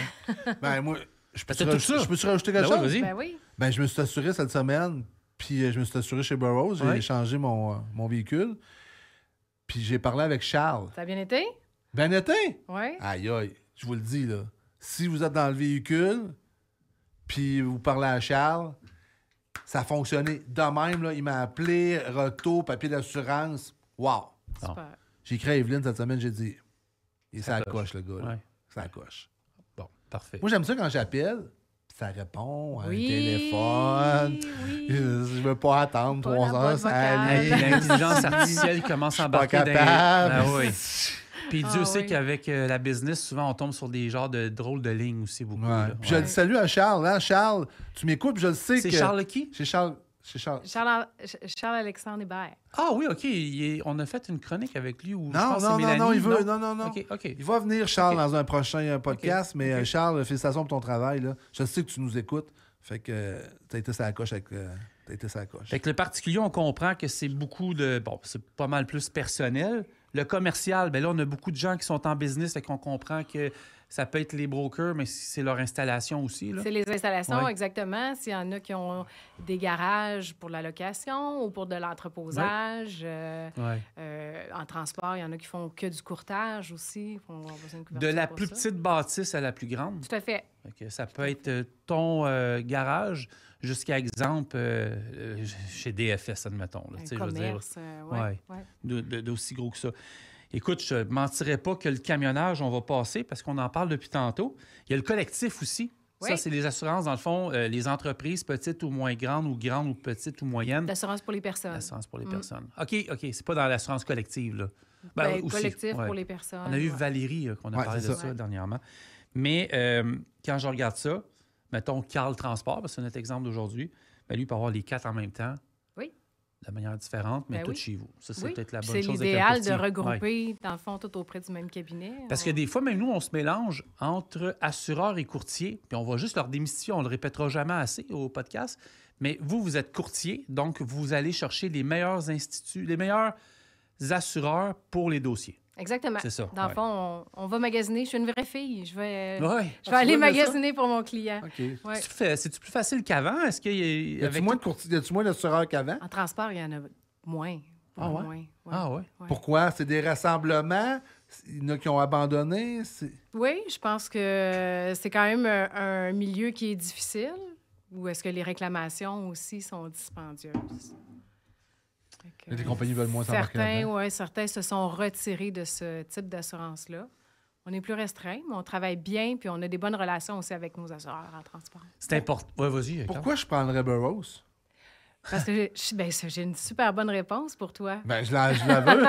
Ben, moi, je Ben, t'as tout ça. peux-tu rajouter quelque Ben oui, chose? vas-y. Ben oui. Ben, je me suis assuré cette semaine, puis je me suis assuré chez Burroughs. J'ai Ouais. changé mon véhicule. Puis j'ai parlé avec Charles. Ça a bien été? Ben été? Oui. Aïe, aïe, je vous le dis, là. Si vous êtes dans le véhicule, puis vous parlez à Charles, ça a fonctionné de même, là. Il m'a appelé, retour, papier d'assurance. Wow! Super. J'ai écrit à Evelyne cette semaine, j'ai dit, il Ça s'accroche, le gars. là. Ouais. Ça accroche. Bon, parfait. Moi, j'aime ça quand j'appelle, puis ça répond à un Oui, téléphone. oui. Je veux pas attendre Pas 3 la heures. boîte ça Hey, vocale. allait. l'intelligence artificielle commence à pas embarquer capable. Ah oui. Puis Dieu Ah sait oui. qu'avec la business, souvent, on tombe sur des genres de drôles de lignes aussi, beaucoup. Ouais. là. Puis je Ouais. dis salut à Charles. Hein? Charles, tu m'écoutes, puis je le sais C'est que... Charles qui? C'est Charles. Charles-Alexandre Hébert. Ah oui, OK. On a fait une chronique avec lui. Ou je Non, pense que non, c'est non, Mélanie. non, il veut. Non. OK. Il va venir, Charles, Ok. dans un prochain podcast. Mais Ok. Charles, félicitations pour ton travail. Là. Je sais que tu nous écoutes. Fait que t'as été sur la coche avec... t'as été sur la coche. Fait que le particulier, on comprend que c'est beaucoup de... Bon, c'est pas mal plus personnel. Le commercial, bien là, on a beaucoup de gens qui sont en business, fait qu'on comprend que ça peut être les brokers, mais c'est leur installation aussi, là. C'est les installations, Ouais. exactement. S'il y en a qui ont des garages pour la location ou pour de l'entreposage, Ouais. en transport, il y en a qui font que du courtage aussi. Ils ont besoin De couverture la pour plus ça. petite bâtisse à la plus grande. Tout à fait. Fait que ça peut être ton garage jusqu'à exemple chez DFS, admettons. Là, Un tu sais, je veux dire, commerce, Ouais. ouais. d'aussi gros que ça. Écoute, je ne mentirais pas que le camionnage, on va passer parce qu'on en parle depuis tantôt. Il y a le collectif aussi. Oui. Ça, c'est les assurances, dans le fond, les entreprises petites ou moins grandes ou petites ou moyennes. L'assurance pour les personnes. L'assurance pour les Mm. personnes. OK. C'est pas dans l'assurance collective, là. Ben, aussi, collectif ouais. pour les personnes. On a eu ouais. Valérie qu'on a Ouais, parlé c'est de ça. ça dernièrement. Mais quand je regarde ça, mettons Carl Transport, parce que c'est notre exemple d'aujourd'hui, ben lui, il peut avoir les 4 en même temps. Oui. De manière différente, mais Ben tout oui. chez vous. Ça, c'est Oui. peut-être la Puis bonne c'est chose avec un l'idéal de courtier. Ouais. regrouper, dans le fond, tout auprès du même cabinet. Parce que des fois, même nous, on se mélange entre assureurs et courtiers, puis on va juste leur démystifier, on le répétera jamais assez au podcast, mais vous êtes courtier, donc vous allez chercher les meilleurs instituts, les meilleurs assureurs pour les dossiers. Exactement. C'est ça, Dans le ouais. fond, on va magasiner. Je suis une vraie fille. Je vais, Ouais. je vais aller magasiner pour mon client. OK. Ouais. C'est-tu plus facile qu'avant? Est-ce qu'il y a... Y a-tu moins de courtiers, y a-tu moins d'assureurs qu'avant? En transport, il y en a moins. Ah ouais? Moins. Ouais. Ah ouais? Ouais. Pourquoi? C'est des rassemblements? Il y en a qui ont abandonné? Oui, je pense que c'est quand même un milieu qui est difficile. Ou est-ce que les réclamations aussi sont dispendieuses? Fait que, Les compagnies veulent moins s'embarquer là-dedans. certains se sont retirés de ce type d'assurance-là. On est plus restreint, mais on travaille bien, puis on a des bonnes relations aussi avec nos assureurs en transport. C'est important. Ouais, vas-y. Carl. Pourquoi je prendrais Burroughs? Parce que j'ai une super bonne réponse pour toi. Ben, je la veux.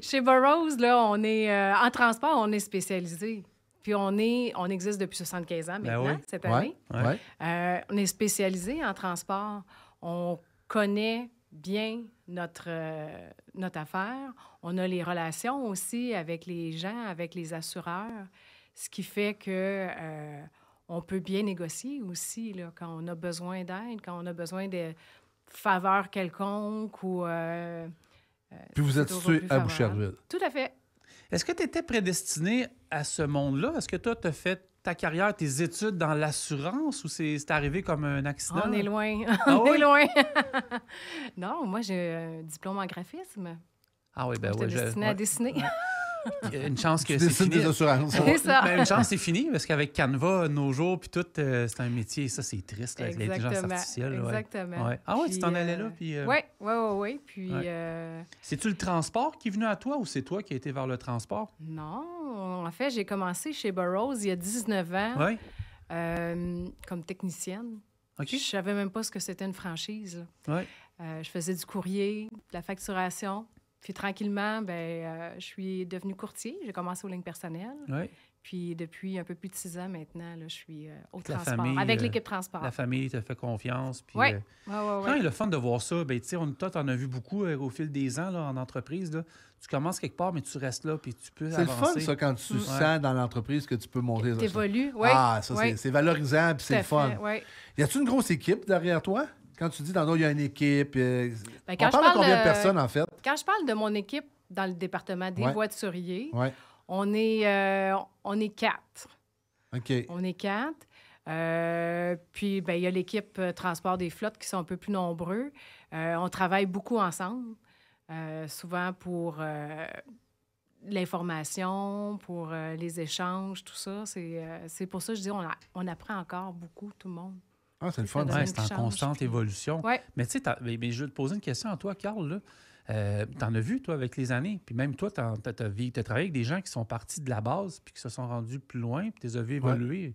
Chez Burroughs, là, on est en transport, on est spécialisé. Puis on existe depuis 75 ans maintenant, oui. cette Ouais, année. ouais. On est spécialisé en transport. On connaît bien notre affaire. On a les relations aussi avec les gens, avec les assureurs, ce qui fait que on peut bien négocier aussi là, quand on a besoin d'aide, quand on a besoin de faveurs quelconques ou... Puis vous êtes c'est situé toujours plus à favorable. Boucherville. Tout à fait. Est-ce que tu étais prédestiné à ce monde-là? Est-ce que toi, tu as fait ta carrière, tes études dans l'assurance ou c'est arrivé comme un accident? On est loin. Ah On oui? est loin. Non, moi, j'ai un diplôme en graphisme. Ah oui, ben J'étais oui. destinée à dessiner. Une chance que Tu c'est dessines fini. des assurances. C'est ça. Ben, une chance, c'est fini, parce qu'avec Canva, nos jours, puis tout, c'est un métier. Ça, c'est triste, là, avec l'intelligence artificielle. Ouais. Exactement. Ouais. Ah oui, tu Puis, t'en allais là? Puis, Oui. Puis, C'est-tu le transport qui est venu à toi ou c'est toi qui as été vers le transport? non, en fait, j'ai commencé chez Burroughs il y a 19 ans Oui. comme technicienne. OK. Je savais même pas ce que c'était une franchise, là. Oui. Je faisais du courrier, de la facturation. Puis tranquillement, je suis devenue courtier. J'ai commencé aux lignes personnelles. Oui. Puis depuis un peu plus de 6 ans maintenant, là, je suis au La transport, famille, avec l'équipe transport. La famille te fait confiance. Puis, Oui, oui, oui. le fun de voir ça. Ben, tu sais, toi, t'en as vu beaucoup au fil des ans là, en entreprise. Là. Tu commences quelque part, mais tu restes là, puis tu peux C'est le avancer. fun, ça, quand tu sens dans l'entreprise que tu peux monter ça. T'évolues, oui. Ah, ça, c'est valorisant, puis c'est le fun. Oui. Y a-tu une grosse équipe derrière toi? Quand tu dis, dans il y a une équipe, Ben, on quand parle je de combien de parle personnes, en fait? Quand je parle de mon équipe dans le département des Ouais. voituriers, Oui. on est 4. OK. On est 4. Puis, il y a l'équipe transport des flottes qui sont un peu plus nombreux. On travaille beaucoup ensemble, souvent pour l'information, pour les échanges, tout ça. C'est pour ça que je dis on apprend encore beaucoup, tout le monde. Ah, c'est le fun. Ça ça. Ouais, donne c'est en qui change, constante puis- évolution. Ouais. Mais tu sais, mais je vais te poser une question à toi, Carl. Là. T'en as vu, toi, avec les années. Puis même toi, t'as travaillé avec des gens qui sont partis de la base puis qui se sont rendus plus loin, puis tu les as vus évoluer.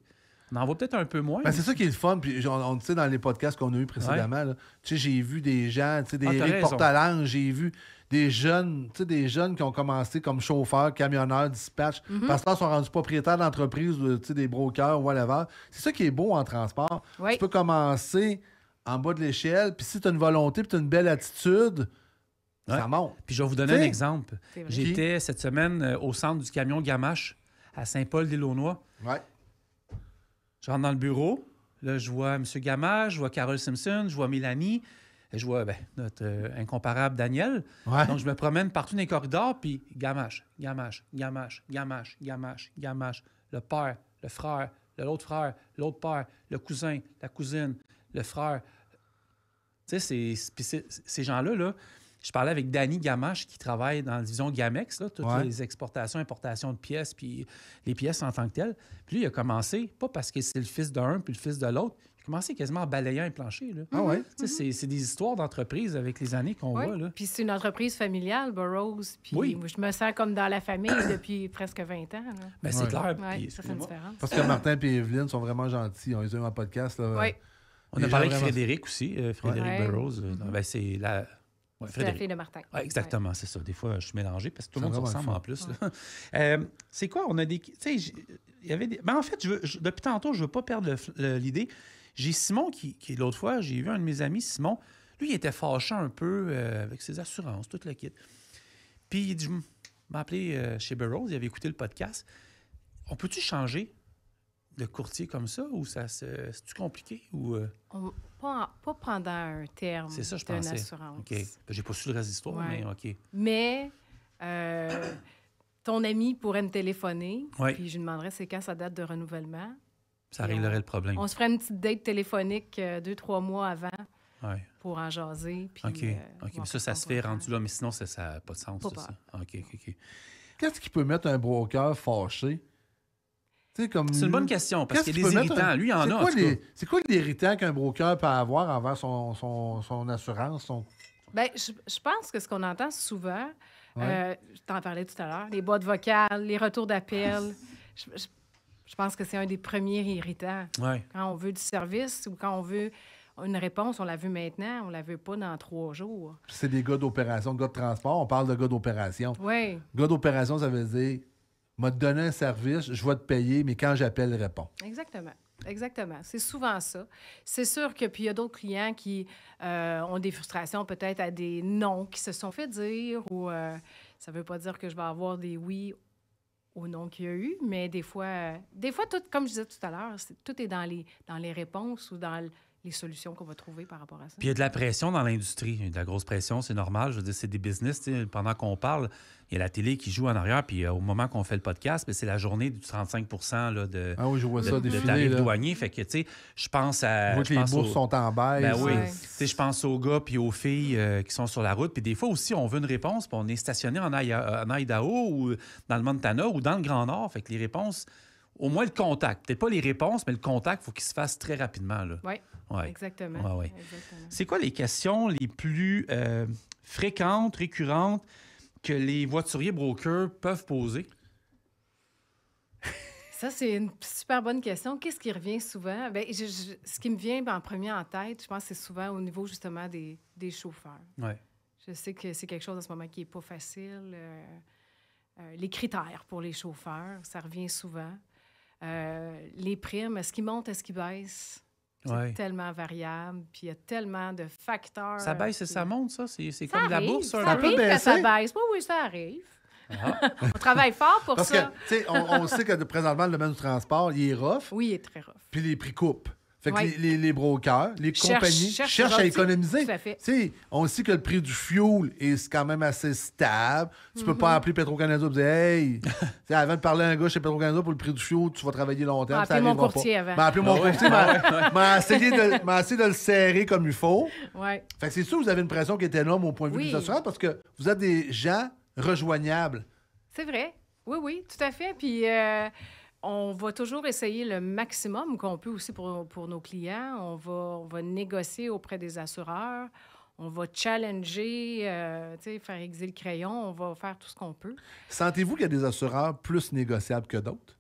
On en voit peut-être un peu moins. Ben, c'est ça qui est le fun. Puis on tu sais, dans les podcasts qu'on a eus précédemment, là, tu sais, j'ai vu des gens, tu sais, des t'as Éric raison. Portalange, j'ai vu des jeunes, tu sais, des jeunes qui ont commencé comme chauffeurs, camionneurs, dispatch, parce qu'ils sont rendus propriétaires d'entreprises, tu sais, des brokers, whatever. C'est ça qui est beau en transport. Oui. Tu peux commencer en bas de l'échelle, puis si tu as une volonté, puis tu as une belle attitude, ça monte. Puis je vais vous donner T'sais. un exemple. C'est vrai. J'étais cette semaine au centre du camion Gamache à Saint-Paul-des-Launois. Ouais. Je rentre dans le bureau. Là, je vois M. Gamache, je vois Carole Simpson, je vois Mélanie, et je vois notre incomparable Daniel. Ouais. Donc, je me promène partout dans les corridors, puis Gamache, Gamache, Gamache, Gamache, Gamache, Gamache, le père, le frère, l'autre frère, l'autre père, le cousin, la cousine, le frère. Tu sais, ces gens-là, là, je parlais avec Danny Gamache qui travaille dans la division Gamex, là, toutes Ouais. les exportations, importations de pièces, puis les pièces en tant que telles. Puis lui, il a commencé, pas parce que c'est le fils d'un puis le fils de l'autre, il a commencé quasiment en balayant un plancher. Là. Ah ouais? Tu sais, c'est des histoires d'entreprise avec les années qu'on Oui. voit. Là. Puis c'est une entreprise familiale, Burroughs. Puis Oui. moi, je me sens comme dans la famille depuis presque 20 ans. Là. Ben, c'est Ouais. clair. Ouais, Puis, ça fait une excusez-moi. différence. Parce que Martin et Evelyne sont vraiment gentils. On les a eu en podcast. Là. Oui, On a Les parlé gens avec vraiment- Frédéric aussi, Frédéric Ouais. Burroughs. Ben, c'est la... Ouais, c'est la Frédéric. fille de Martin. Ouais, exactement, c'est ça. Des fois, je suis mélangé parce que tout le C'est monde se vraiment ressemble le en plus. là. C'est quoi? On a des... Tu sais, il y avait des... Ben, en fait, depuis tantôt, je veux pas perdre l'idée. J'ai Simon qui l'autre fois, j'ai vu un de mes amis, Simon. Lui, il était fâchant un peu avec ses assurances, toute la kit. Puis, il dit, je m'a appelé chez Burroughs, il avait écouté le podcast. On peut-tu changer de courtier comme ça ou c'est-tu compliqué? Ou, Pas pendant un terme c'est ça, je d'une pensais. assurance. OK. Ben, j'ai pas su le reste de l'histoire, Ouais. mais OK. Mais ton ami pourrait me téléphoner, Ouais. puis je lui demanderais c'est quand sa date de renouvellement. Ça réglerait le problème. On se ferait une petite date téléphonique 2-3 mois avant Ouais. pour en jaser. Puis, OK. OK. Mais ça se fait rendu là. là, mais sinon, ça n'a pas de sens. Pas ça. peur. OK. Qu'est-ce qui peut mettre un broker fâché? Tu sais, comme C'est une bonne question, parce Qu'est-ce qu'il y a qui des peut mettre irritants. Lui, il y en a, en tout cas. C'est quoi l'irritant qu'un broker peut avoir envers son assurance? Bien, je pense que ce qu'on entend souvent, Ouais. je t'en parlais tout à l'heure, les boîtes vocales, les retours d'appel, je pense que c'est un des premiers irritants. Ouais. Quand on veut du service ou quand on veut une réponse, on la veut maintenant, on la veut pas dans 3 jours. C'est des gars d'opération, gars de transport. On parle de gars d'opération. Oui, Gars d'opération, ça veut dire, m'a donné un service, je vais te payer, mais quand j'appelle, réponds. exactement. Exactement. C'est souvent ça. C'est sûr que puis il y a d'autres clients qui ont des frustrations peut-être à des non qui se sont fait dire ou ça veut pas dire que je vais avoir des oui au non qu'il y a eu, mais des fois tout, comme je disais tout à l'heure, tout est dans les réponses ou dans les solutions qu'on va trouver par rapport à ça. Puis il y a de la pression dans l'industrie. Il y a de la grosse pression, c'est normal. Je veux dire, c'est des business. Tu sais, pendant qu'on parle, il y a la télé qui joue en arrière. Puis au moment qu'on fait le podcast, bien, c'est la journée du 35 là, de, Ah oui, je vois ça de défiler. tarifs Là. douaniers. Fait que, tu sais, je pense à... Je vois que les bourses sont en baisse. Ben oui. Ouais. Tu sais, je pense aux gars puis aux filles qui sont sur la route. Puis des fois aussi, on veut une réponse. Puis on est stationné en Idaho ou dans le Montana ou dans le Grand Nord. Fait que les réponses... Au moins le contact. Peut-être pas les réponses, mais le contact, il faut qu'il se fasse très rapidement. Oui, Ouais. exactement. Ouais, ouais. Exactement. C'est quoi les questions les plus fréquentes, récurrentes que les voituriers brokers peuvent poser? Ça, c'est une super bonne question. Qu'est-ce qui revient souvent? Bien, ce qui me vient en premier en tête, je pense que c'est souvent au niveau justement des chauffeurs. Ouais. Je sais que c'est quelque chose en ce moment qui n'est pas facile. Les critères pour les chauffeurs, ça revient souvent. Les primes, est-ce qu'ils montent, est-ce qu'ils baissent? C'est Ouais. tellement variable, puis il y a tellement de facteurs. Ça baisse et qui- ça monte, ça? C'est Ça comme la arrive, bourse, ça un peu? arrive que baisser? ça baisse. Oui, oui, ça arrive. Ah. On travaille fort pour Parce ça. que, tu sais, on sait que présentement, le domaine du transport, il est rough, Oui, il est très rough. puis les prix coupent. Fait que Ouais. les brokers, les compagnies cherchent cherchent à eux autres, économiser. tout à fait. Tu sais, on sait que le prix du fuel est quand même assez stable. Tu peux pas appeler Petro-Canada et dire Hey, tu sais, avant de parler à un gars chez Petro-Canada pour le prix du fuel, tu vas travailler longtemps. Ah, ça appelez mon arrivera courtier pas. avant. Ben, appelez mon courtier, m'a essayé de le serrer comme il faut. Oui. Fait que c'est sûr que vous avez une pression qui est énorme au point de vue Oui. des assurances parce que vous êtes des gens rejoignables. C'est vrai. Oui, oui, tout à fait. Puis on va toujours essayer le maximum qu'on peut aussi pour nos clients. On va négocier auprès des assureurs. On va challenger, tu sais, faire aiguiser le crayon. On va faire tout ce qu'on peut. Sentez-vous qu'il y a des assureurs plus négociables que d'autres?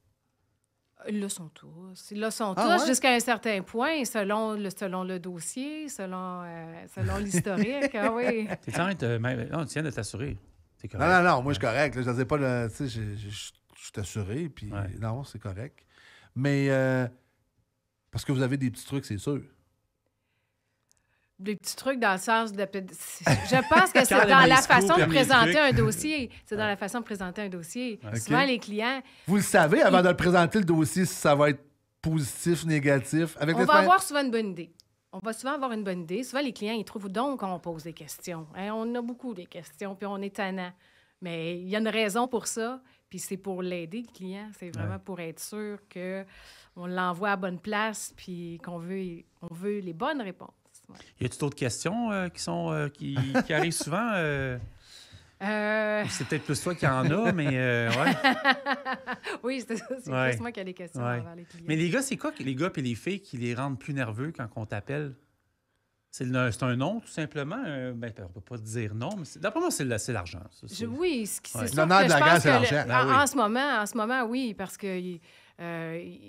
Ils le sont tous. Ils le sont Ah tous ouais? jusqu'à un certain point, selon le dossier, selon l'historique. Ah oui. T'es en train non, tu viens de t'assurer. C'est Non, correct. non, moi, je suis correct. Là, je ne sais pas, tu sais, je suis assuré, puis Ouais. non, c'est correct. Mais parce que vous avez des petits trucs, c'est sûr. Des petits trucs dans le sens de... Je pense que c'est Quand dans les la scoops, façon de comme les présenter trucs. un dossier. C'est dans la façon de présenter un dossier. OK. Souvent, les clients... Vous le savez avant de le présenter, le dossier, si ça va être positif, négatif. Avec On va l'expérience- avoir souvent une bonne idée. On va souvent avoir une bonne idée. Souvent, les clients, ils trouvent donc qu'on pose des questions. Hein, on a beaucoup des questions, puis on est tannant. Mais il y a une raison pour ça, puis c'est pour l'aider, le client. C'est vraiment pour être sûr qu'on l'envoie à la bonne place, puis on veut les bonnes réponses. Ouais. Y a-t-il d'autres questions qui arrivent souvent? C'est peut-être plus toi qui en as, mais ouais. Oui, c'est ça. C'est Ouais. plus moi qui ai des questions Ouais. envers les clients. Mais les gars, c'est quoi que les gars et les filles qui les rendent plus nerveux quand on t'appelle? C'est un nom, tout simplement? Ben, on peut pas te dire non, mais d'après moi, c'est l'argent. Ça, c'est- Oui, c'est Ouais. sûr Le nerf que de la je guerre, pense c'est que l'argent. Ben oui. en ce moment, oui, parce que il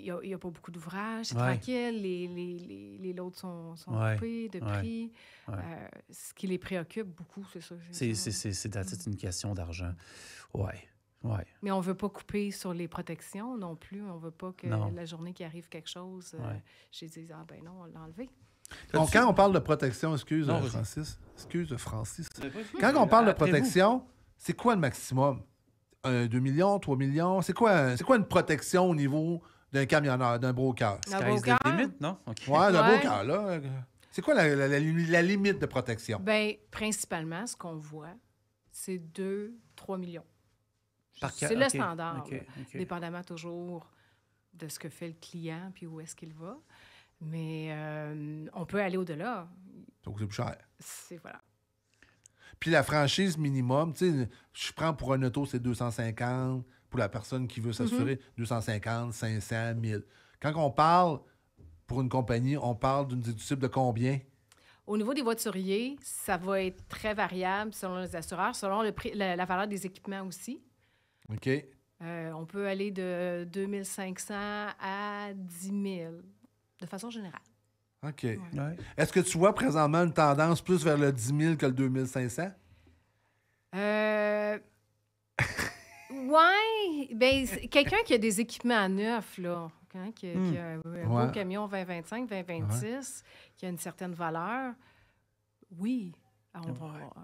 y a pas beaucoup d'ouvrages, c'est Ouais. tranquille, les lots sont Ouais. coupés de Ouais. prix. Ouais. Ce qui les préoccupe beaucoup, c'est ça. C'est une question d'argent. Ouais. Ouais. Mais on veut pas couper sur les protections non plus. On veut pas que Non. la journée qui arrive quelque chose, Ouais. je dise, ah ben non, on l'a enlevé. Donc, quand on parle de protection, excuse, Non, vas-y. Francis. Excuse, Francis. Quand on parle de protection, c'est quoi le maximum? 2 millions, 3 millions? C'est quoi une protection au niveau d'un camionneur, d'un broker? Un Sky's the broker? limit, non? OK. Ouais, d'un Ouais. broker, là. C'est quoi la limite de protection? Bien, principalement, ce qu'on voit, c'est 2-3 millions. Par C'est le OK, standard, OK, là. OK. Dépendamment toujours de ce que fait le client puis où est-ce qu'il va. Mais on peut aller au-delà. Donc, c'est plus cher. C'est voilà. Puis la franchise minimum, tu sais, je prends pour un auto, c'est 250. Pour la personne qui veut s'assurer, 250, 500, 1000. Quand on parle pour une compagnie, on parle d'une déductible de combien? Au niveau des voituriers, ça va être très variable selon les assureurs, selon le prix, la valeur des équipements aussi. OK? On peut aller de 2500 à 10 000, de façon générale. OK. Ouais. Est-ce que tu vois présentement une tendance plus vers le 10 000 que le 2500? Oui, bien, quelqu'un qui a des équipements neufs, là, hein, qui a un Ouais. beau camion 2025, 2026, qui a une certaine valeur, oui.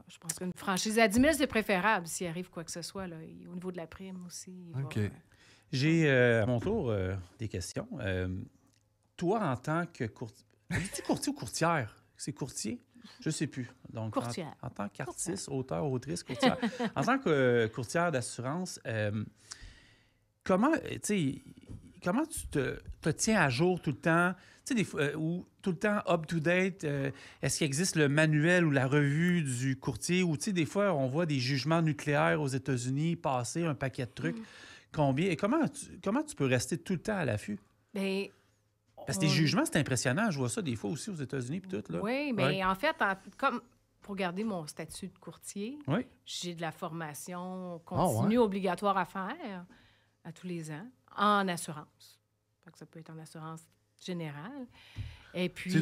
Je pense qu'une franchise à 10 000, c'est préférable s'il arrive quoi que ce soit, là, au niveau de la prime aussi. il va, OK. J'ai, à mon tour, des questions. Toi, en tant que courtier, Dis-tu courtier ou courtière? C'est courtier? Je ne sais plus. Donc, Courtière. En tant qu'artiste, auteur, autrice, courtière. En tant que courtière d'assurance, comment tu te tiens à jour tout le temps? Tu sais, des fois, ou tout le temps up-to-date, est-ce qu'il existe le manuel ou la revue du courtier? Ou, tu sais, des fois, on voit des jugements nucléaires aux États-Unis passer, un paquet de trucs. Combien? Et comment tu peux rester tout le temps à l'affût? Bien, Parce que les jugements, c'est impressionnant. Je vois ça des fois aussi aux États-Unis puis tout, là. oui, mais Ouais. en fait, comme pour garder mon statut de courtier, Oui. j'ai de la formation continue obligatoire à faire à tous les ans en assurance. Fait que ça peut être en assurance générale. Et puis...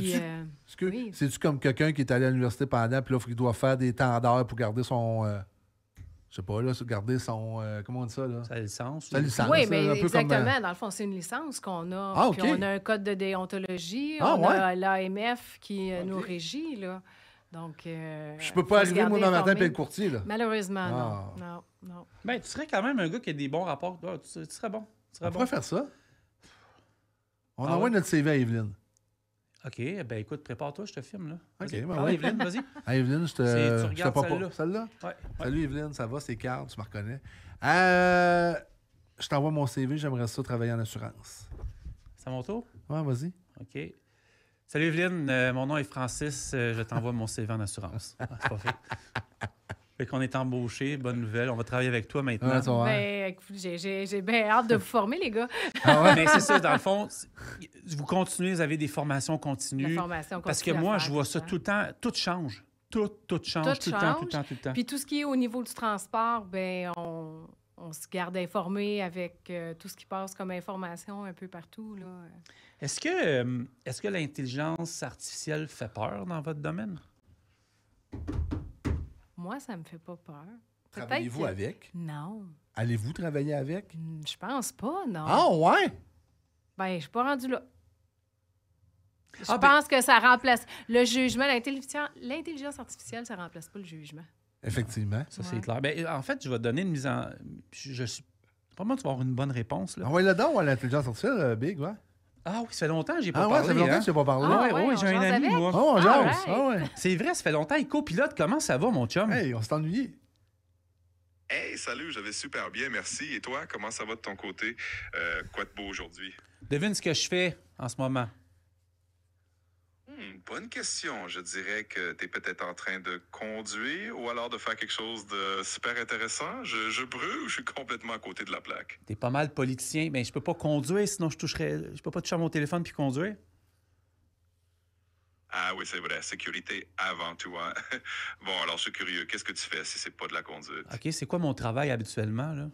oui. C'est-tu comme quelqu'un qui est allé à l'université pendant, puis là, il doit faire des temps d'heure pour garder son... je sais pas, là, garder son... comment on dit ça, là? Sa licence. Sa licence. Oui, là, mais un peu comme, exactement. Dans le fond, c'est une licence qu'on a. Ah, Puis OK. on a un code de déontologie. Ah, on ouais? a l'AMF qui nous OK. régit, là. Donc, Je peux faut pas se arriver, moi, garder dans matin, informé. puis le courtier, là. Malheureusement, Ah. non. Ben, tu serais quand même un gars qui a des bons rapports. Ah, tu serais bon. Tu serais On bon. pourrait faire ça. On Ah envoie ouais? notre CV à Evelyne. OK. Ben, écoute, prépare-toi, je te filme, là. OK, Vas-y. ben Parle, ouais. Evelyne, vas-y. Ah, Evelyne, je Tu te regardes pas celle-là. Celle-là? Ouais. Salut, Evelyne, ça va? C'est Carl, tu me reconnais. Je t'envoie mon CV, j'aimerais ça travailler en assurance. C'est à mon tour? Ouais, vas-y. OK. Salut, Evelyne. Mon nom est Francis. Je t'envoie mon CV en assurance. Ah, c'est pas fait. Fait qu'on est embauché. Bonne nouvelle. On va travailler avec toi maintenant. Ouais, tu vas voir. Ben, écoute, j'ai bien hâte de vous former, les gars. Mais c'est ça, dans le fond, vous continuez, vous avez des formations continues. La formation Parce que continue à moi, faire je vois tout ça le temps. tout le temps. Tout change. Tout change. Tout le temps. Puis tout ce qui est au niveau du transport, ben on se garde informé avec tout ce qui passe comme information un peu partout, là. Est-ce que l'intelligence artificielle fait peur dans votre domaine? Moi, ça me fait pas peur. Peut-être Travaillez-vous que- avec? Non. Allez-vous travailler avec? Je pense pas, non. Ah, ouais? Ben, je suis pas rendue là. Je Ah, ben- pense que ça remplace le jugement. L'intelligence artificielle, ça remplace pas le jugement. Effectivement. Ça, c'est Ouais. clair. Ben, en fait, je vais te donner une mise en... Je suis... Pas moi, tu vas avoir une bonne réponse, là. Envoyez-le donc à l'intelligence artificielle, Big, ouais. Ah oui, ça fait longtemps que j'ai pas Ah, ouais, parlé. ça fait longtemps hein? que tu n'as pas parlé. Ah, Ouais, ouais, ouais, on j'ai un jase ami, avec? moi. Oh, on All jase. right. Ah, ouais. C'est vrai, ça fait longtemps. Il copilote. Comment ça va, mon chum? Hey, on s'est ennuyé. Hey, salut, je vais super bien, merci. Et toi, comment ça va de ton côté? Quoi de beau aujourd'hui? Devine ce que je fais en ce moment. Bonne question. Je dirais que tu es peut-être en train de conduire ou alors de faire quelque chose de super intéressant. Je brûle ou je suis complètement à côté de la plaque? T'es pas mal politicien. Mais je peux pas conduire, sinon je peux pas toucher à mon téléphone puis conduire. Ah oui, c'est vrai. Sécurité avant tout, hein? Bon, alors je suis curieux. Qu'est-ce que tu fais si c'est pas de la conduite? OK, c'est quoi mon travail habituellement, là?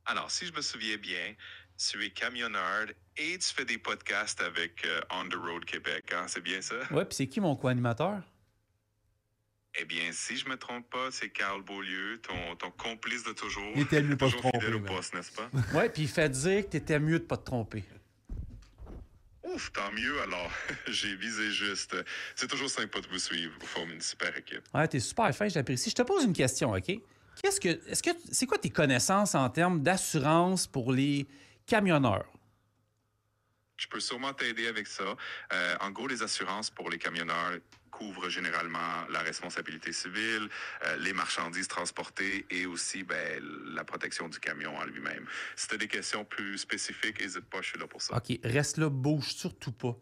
Alors, si je me souviens bien, tu es camionneur et tu fais des podcasts avec On the Road Québec, hein? C'est bien ça? Ouais, puis c'est qui mon co-animateur? Eh bien, si je me trompe pas, c'est Carl Beaulieu, ton complice de toujours. Il était mieux pas se Toujours tromper, fidèle au man. poste, n'est-ce pas? Ouais, puis il fait dire que t'étais mieux de pas te tromper. Ouf, tant mieux alors. J'ai visé juste. C'est toujours sympa de vous suivre. Vous formez une super équipe. Ouais, t'es super fin, j'apprécie. Je te pose une question, OK? C'est quoi tes connaissances en termes d'assurance pour les camionneurs? Je peux sûrement t'aider avec ça. En gros, les assurances pour les camionneurs couvrent généralement la responsabilité civile, les marchandises transportées et aussi la protection du camion en lui-même. Si tu as des questions plus spécifiques, n'hésite pas, je suis là pour ça. OK, reste là, bouge surtout pas.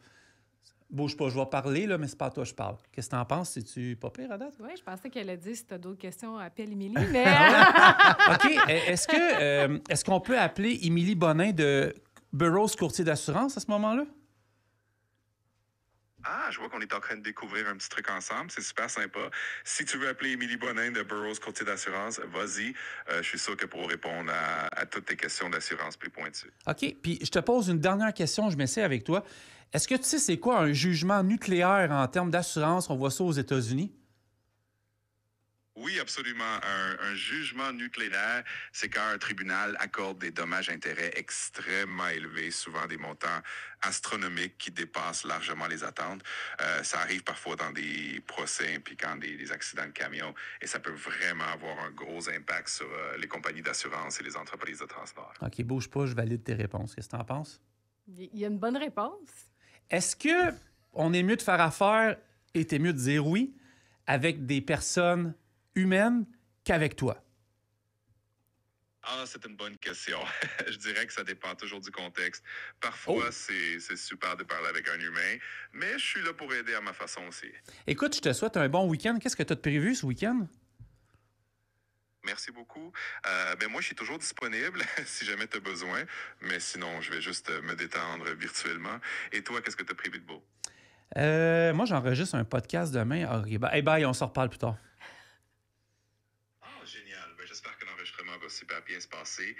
Bouge pas, je vais parler, là, mais c'est pas à toi que je parle. Qu'est-ce que t'en penses? C'est-tu pas pire à date? Oui, je pensais qu'elle a dit si tu as d'autres questions, appelle Émilie, mais... OK, est-ce qu'on peut appeler Émilie Bonin de Burroughs Courtier d'assurance à ce moment-là? Ah, je vois qu'on est en train de découvrir un petit truc ensemble. C'est super sympa. Si tu veux appeler Émilie Bonin de Burroughs Courtier d'assurance, vas-y. Je suis sûr que pour répondre à toutes tes questions d'assurance plus pointues. OK, puis je te pose une dernière question, je m'essaie avec toi. Est-ce que tu sais c'est quoi un jugement nucléaire en termes d'assurance? On voit ça aux États-Unis. Oui, absolument. Un jugement nucléaire, c'est quand un tribunal accorde des dommages-intérêts extrêmement élevés, souvent des montants astronomiques qui dépassent largement les attentes. Ça arrive parfois dans des procès impliquant des accidents de camion et ça peut vraiment avoir un gros impact sur les compagnies d'assurance et les entreprises de transport. OK, bouge pas, je valide tes réponses. Qu'est-ce que tu en penses? Il y a une bonne réponse. Est-ce que on est mieux de faire affaire et t'es mieux de dire oui avec des personnes humaines qu'avec toi? Ah, c'est une bonne question. Je dirais que ça dépend toujours du contexte. Parfois, c'est super de parler avec un humain, mais je suis là pour aider à ma façon aussi. Écoute, je te souhaite un bon week-end. Qu'est-ce que tu as de prévu ce week-end? Merci beaucoup. Moi, je suis toujours disponible si jamais tu as besoin, mais sinon, je vais juste me détendre virtuellement. Et toi, qu'est-ce que tu as prévu de beau? Moi, j'enregistre un podcast demain. Hey, bye, on s'en reparle plus tard. Ah, génial. J'espère que l'enregistrement va super bien se passer.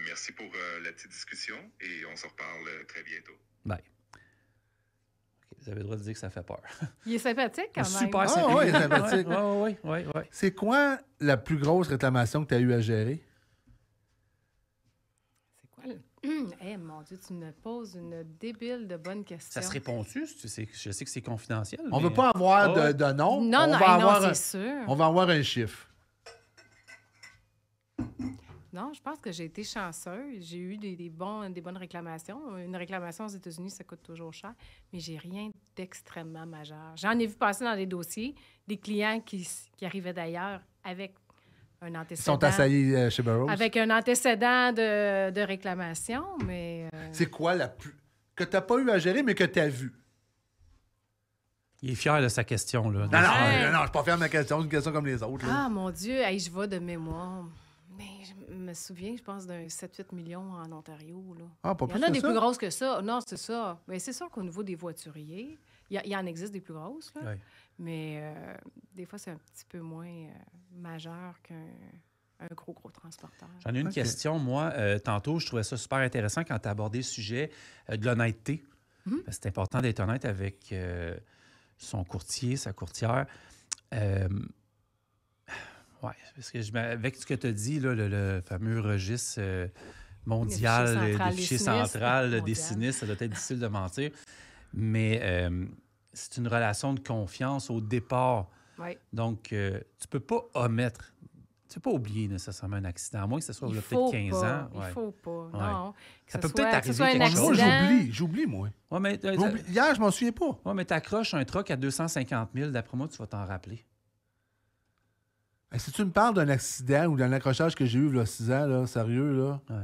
Merci pour la petite discussion et on se reparle très bientôt. Bye. OK, vous avez le droit de dire que ça fait peur. Il est sympathique quand même. Super sympathique. oui, sympathique. Oui. C'est quoi la plus grosse réclamation que tu as eu à gérer? C'est quoi le... mon Dieu, tu me poses une débile de bonne question. Ça se répond-tu? Je sais que c'est confidentiel. On mais... veut pas avoir de nom. Non, on non, va non, avoir c'est sûr. On va avoir un chiffre. Non, je pense que j'ai été chanceuse. J'ai eu des bonnes réclamations. Une réclamation aux États-Unis, ça coûte toujours cher, mais j'ai rien d'extrêmement majeur. J'en ai vu passer dans des dossiers des clients qui arrivaient d'ailleurs avec un Ils antécédent. sont assaillis chez Burroughs. Avec un antécédent de réclamation, mais... C'est quoi la plus... que tu n'as pas eu à gérer, mais que tu as vu? Il est fier de sa question, là. Non, Ouais. je ne suis pas fier de ma question. C'est une question comme les autres. Là. Ah, mon Dieu, hey, je vais de mémoire. Mais je me souviens, je pense, d'un 7-8 millions en Ontario. Là. Ah, pas Il y plus en a que des ça? plus grosses que ça. Non, c'est ça. Mais c'est sûr qu'au niveau des voituriers, il y en existe des plus grosses. Là. Ouais. Mais des fois, c'est un petit peu moins majeur qu'un gros transporteur. J'en ai une question, moi. Tantôt, je trouvais ça super intéressant quand tu as abordé le sujet de l'honnêteté. C'est important d'être honnête avec son courtier, sa courtière. Oui, parce que avec ce que tu as dit, là, le fameux registre mondial, le fichier central des sinistres, ça doit être difficile de mentir. Mais c'est une relation de confiance au départ. Oui. Donc, tu peux pas omettre. Tu peux pas oublier nécessairement un accident, à moins que ce soit il y a peut-être 15 ans. Il faut pas. Non. Ça peut peut-être arriver un quelque chose. accident. J'oublie, moi. Ouais, mais, Hier, je m'en souviens pas. ouais, mais tu accroches un truck à 250 000, d'après moi, tu vas t'en rappeler. Si tu me parles d'un accident ou d'un accrochage que j'ai eu il y a 6 ans, là, sérieux, là. Ouais.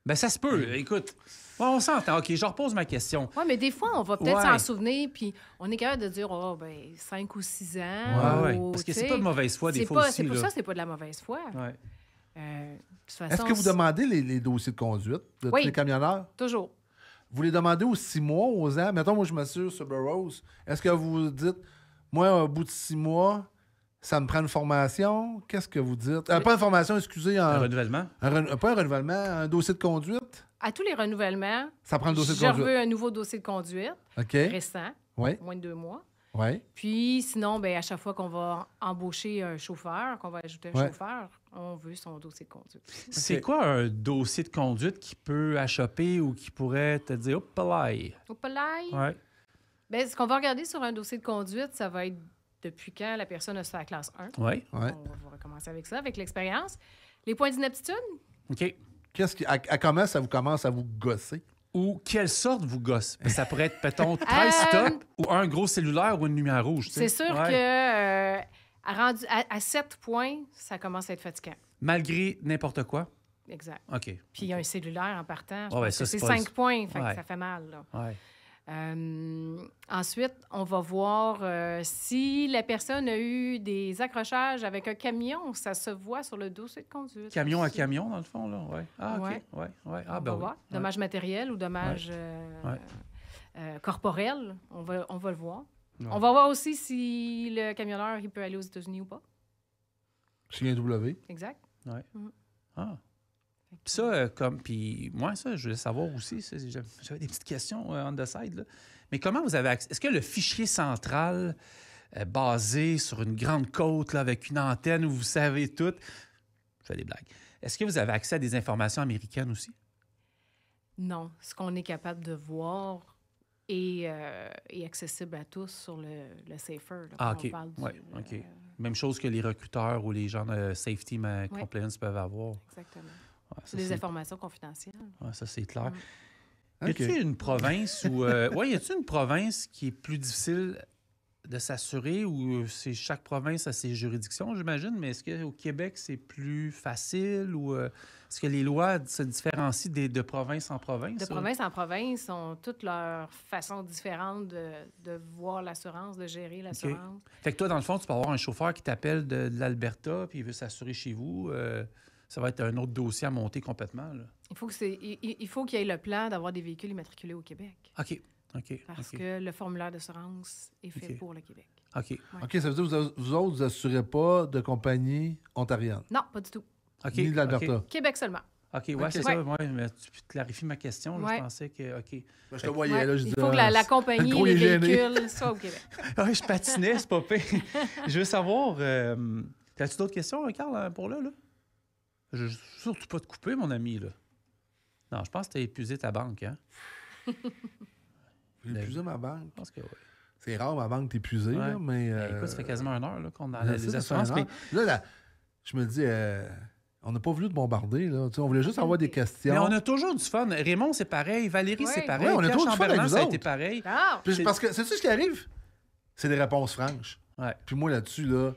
Ben, ça se peut. Écoute, on s'entend. OK, je repose ma question. Oui, mais des fois, on va peut-être Ouais. s'en souvenir, puis on est capable de dire, 5 ou 6 ans. Ouais. ou, Parce que tu c'est sais, pas de mauvaise foi, des c'est fois pas- aussi. C'est pour là. ça, c'est pas de la mauvaise foi. Ouais. De toute façon, Est-ce que vous demandez les dossiers de conduite de tous Oui. les camionneurs? Toujours. Vous les demandez aux 6 mois, aux ans? Mettons, moi, je m'assure sur Burroughs. Est-ce que vous dites, moi, au bout de 6 mois, ça me prend une formation? Qu'est-ce que vous dites? Pas une formation, excusez. Un renouvellement? Pas un renouvellement, un dossier de conduite? À tous les renouvellements, Ça prend le dossier de je conduite. veux un nouveau dossier de conduite OK. récent, Oui, moins de 2 mois. oui. Puis sinon, ben, à chaque fois qu'on va embaucher un chauffeur, qu'on va ajouter un Ouais. chauffeur, on veut son dossier de conduite. C'est quoi un dossier de conduite qui peut achoper ou qui pourrait te dire, hop là? Au palais, Ouais. ben, ce qu'on va regarder sur un dossier de conduite, ça va être depuis quand la personne a fait la classe 1. Ouais. Ouais. On va recommencer avec ça, avec l'expérience. Les points d'inaptitude, OK. À comment ça vous commence à vous gosser? Ou quelle sorte vous gosse? Ben, ça pourrait être, mettons, 13 stops ou un gros cellulaire ou une lumière rouge. tu sais. c'est sûr Ouais. que à 7 points, ça commence à être fatigant. Malgré n'importe quoi? Exact. OK. Puis il y a un cellulaire en partant. Je Ouais, pense ça, que c'est c'est pas- 5 points, fait que Ouais. ça fait mal. Là. Ouais. Ensuite, on va voir si la personne a eu des accrochages avec un camion. Ça se voit sur le dossier de conduite. Camion à aussi. camion, dans le fond, là? Ouais. Ah, OK. Ouais. Ouais. Ah, On ben va oui. voir. Dommages matériels ou dommages corporels. On va le voir. Ouais. On va voir aussi si le camionneur il peut aller aux États-Unis ou pas. Chez un W. Exact. Ah. Puis ça, puis moi, ça, je voulais savoir aussi, j'avais des petites questions on the side, là. Mais comment vous avez accès? Est-ce que le fichier central basé sur une grande côte là, avec une antenne où vous savez tout, je fais des blagues, est-ce que vous avez accès à des informations américaines aussi? Non. Ce qu'on est capable de voir est accessible à tous sur le SAFER. Là, Ah, quand OK. on parle du, Ouais, OK. Même chose que les recruteurs ou les gens de safety Ouais. compliance peuvent avoir. Exactement. Ouais, ça, C'est des informations confidentielles. ouais, ça, c'est clair. Y a-t-il une province où. Y a-t-il une province qui est plus difficile de s'assurer ou c'est chaque province a ses juridictions, j'imagine, mais est-ce qu'au Québec, c'est plus facile ou est-ce que les lois se différencient de province en province? De province en province, ont toutes leurs façons différentes de voir l'assurance, de gérer l'assurance. OK. Fait que toi, dans le fond, tu peux avoir un chauffeur qui t'appelle de l'Alberta puis il veut s'assurer chez vous. Ça va être un autre dossier à monter complètement. Là. Il faut qu'il y ait le plan d'avoir des véhicules immatriculés au Québec. OK. Parce que le formulaire d'assurance est fait pour le Québec. OK. Ouais. OK, ça veut dire que vous autres, vous n'assurez pas de compagnie ontarienne? Non, pas du tout. OK. Ni de l'Alberta? OK. Québec seulement. OK, ouais, OK. c'est ça. Ouais, mais tu clarifies ma question. Là, Ouais. Je pensais que. OK. Ben, je te voyais, Ouais, là, je il disais, faut que la compagnie, gros, les il est gêné. véhicules soient au Québec. Ouais, je patinais, c'est pas pire. Je veux savoir. As-tu d'autres questions, Carl, pour là? Je veux surtout pas te couper, mon ami. Là. Non, je pense que tu as épuisé ta banque. Hein? J'ai épuisé ma banque. Je pense que oui. C'est rare, ma banque t'épuisée, Ouais. là, mais... Écoute, ça fait quasiment 1 heure là, qu'on a je sais, les ça fait assurances. une heure. Là, je me dis, on n'a pas voulu te bombarder, là. Tu sais, on voulait juste avoir des questions. Mais on a toujours du fun. Raymond, c'est pareil. Valérie, c'est pareil. Ouais, on a Pierre toujours du fun avec Chamberlain, vous ça a autres. été pareil. Ah! Puis, parce que, c'est-tu ce qui arrive? C'est des réponses franches. Ouais. Puis moi, là-dessus, là...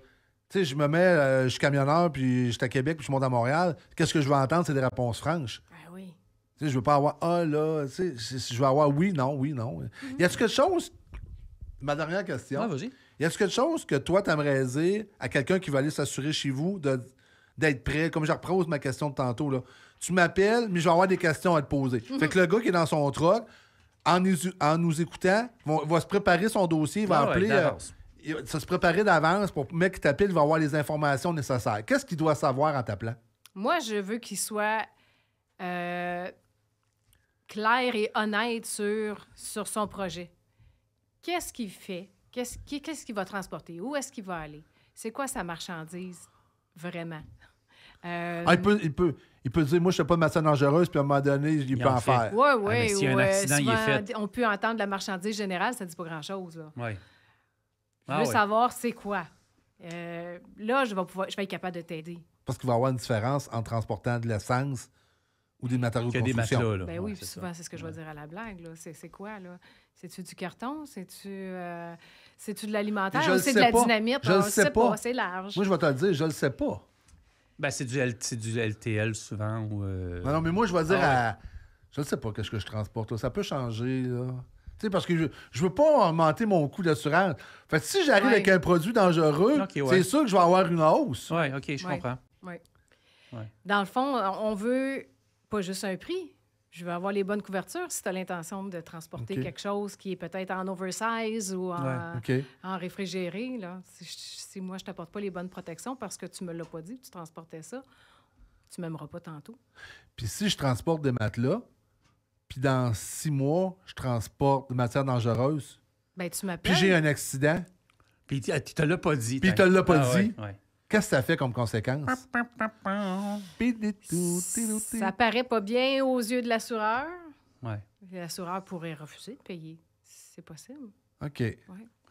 Tu sais, je me mets, je suis camionneur, puis je suis à Québec, puis je monte à Montréal. Qu'est-ce que je veux entendre? C'est des réponses franches. Ah oui. Tu sais, je veux pas avoir là, tu sais, je veux avoir oui, non. Y a-tu quelque chose, ma dernière question, Ouais, vas-y. y a-tu quelque chose que toi, t'aimerais dire à quelqu'un qui va aller s'assurer chez vous d'être prêt, comme je repose ma question de tantôt, là. Tu m'appelles, mais je vais avoir des questions à te poser. Fait que le gars qui est dans son truck, en nous écoutant, va se préparer son dossier, il va Ah ouais, appeler... d'avance. il va se préparer d'avance pour le mec qui t'appelle, il va avoir les informations nécessaires. Qu'est-ce qu'il doit savoir en t'appelant? Moi, je veux qu'il soit clair et honnête sur son projet. Qu'est-ce qu'il fait? Qu'est-ce qu'il va transporter? Où est-ce qu'il va aller? C'est quoi sa marchandise, vraiment? Il peut dire, moi, je ne fais pas de matière dangereuse, puis à un moment donné, il peut en faire. Oui, mais s'il y a un accident, il est fait. On peut entendre la marchandise générale, ça ne dit pas grand-chose. Là. Oui. Je veux savoir c'est quoi. Là, je vais être capable de t'aider. Parce qu'il va y avoir une différence en transportant de l'essence ou des matériaux de construction. Matelas, là. Ben Ouais, oui, c'est souvent, ça. c'est ce que je vais dire à la blague. Là. C'est quoi, là? C'est-tu du carton? C'est-tu de l'alimentaire? Je Ou le c'est de sais la pas. dynamite? Je le On sais pas. C'est large. Moi, je vais te le dire, je le sais pas. Ben, c'est du LTL souvent. Ou, Non, mais moi, je vais dire Ah à... Je ne sais pas qu'est-ce que je transporte. Là. Ça peut changer, là. Tu sais, parce que je veux pas augmenter mon coût d'assurance. Fait que si j'arrive avec un produit dangereux, Ok, ouais. c'est sûr que je vais avoir une hausse. Oui, OK, je comprends. Oui. Ouais. Dans le fond, on veut pas juste un prix. Je veux avoir les bonnes couvertures si tu as l'intention de transporter OK. quelque chose qui est peut-être en oversize ou OK. en réfrigéré. Là. Si moi, je t'apporte pas les bonnes protections parce que tu me l'as pas dit que tu transportais ça, tu m'aimeras pas tantôt. Puis si je transporte des matelas, puis dans 6 mois, je transporte des matières dangereuses, Ben, tu m'appelles. puis j'ai un accident, Puis tu te l'as pas dit. puis il te l'a pas dit, Ouais. qu'est-ce que ça fait comme conséquence? Ça paraît pas bien aux yeux de l'assureur. Ouais. L'assureur pourrait refuser de payer. C'est possible. OK. Ouais,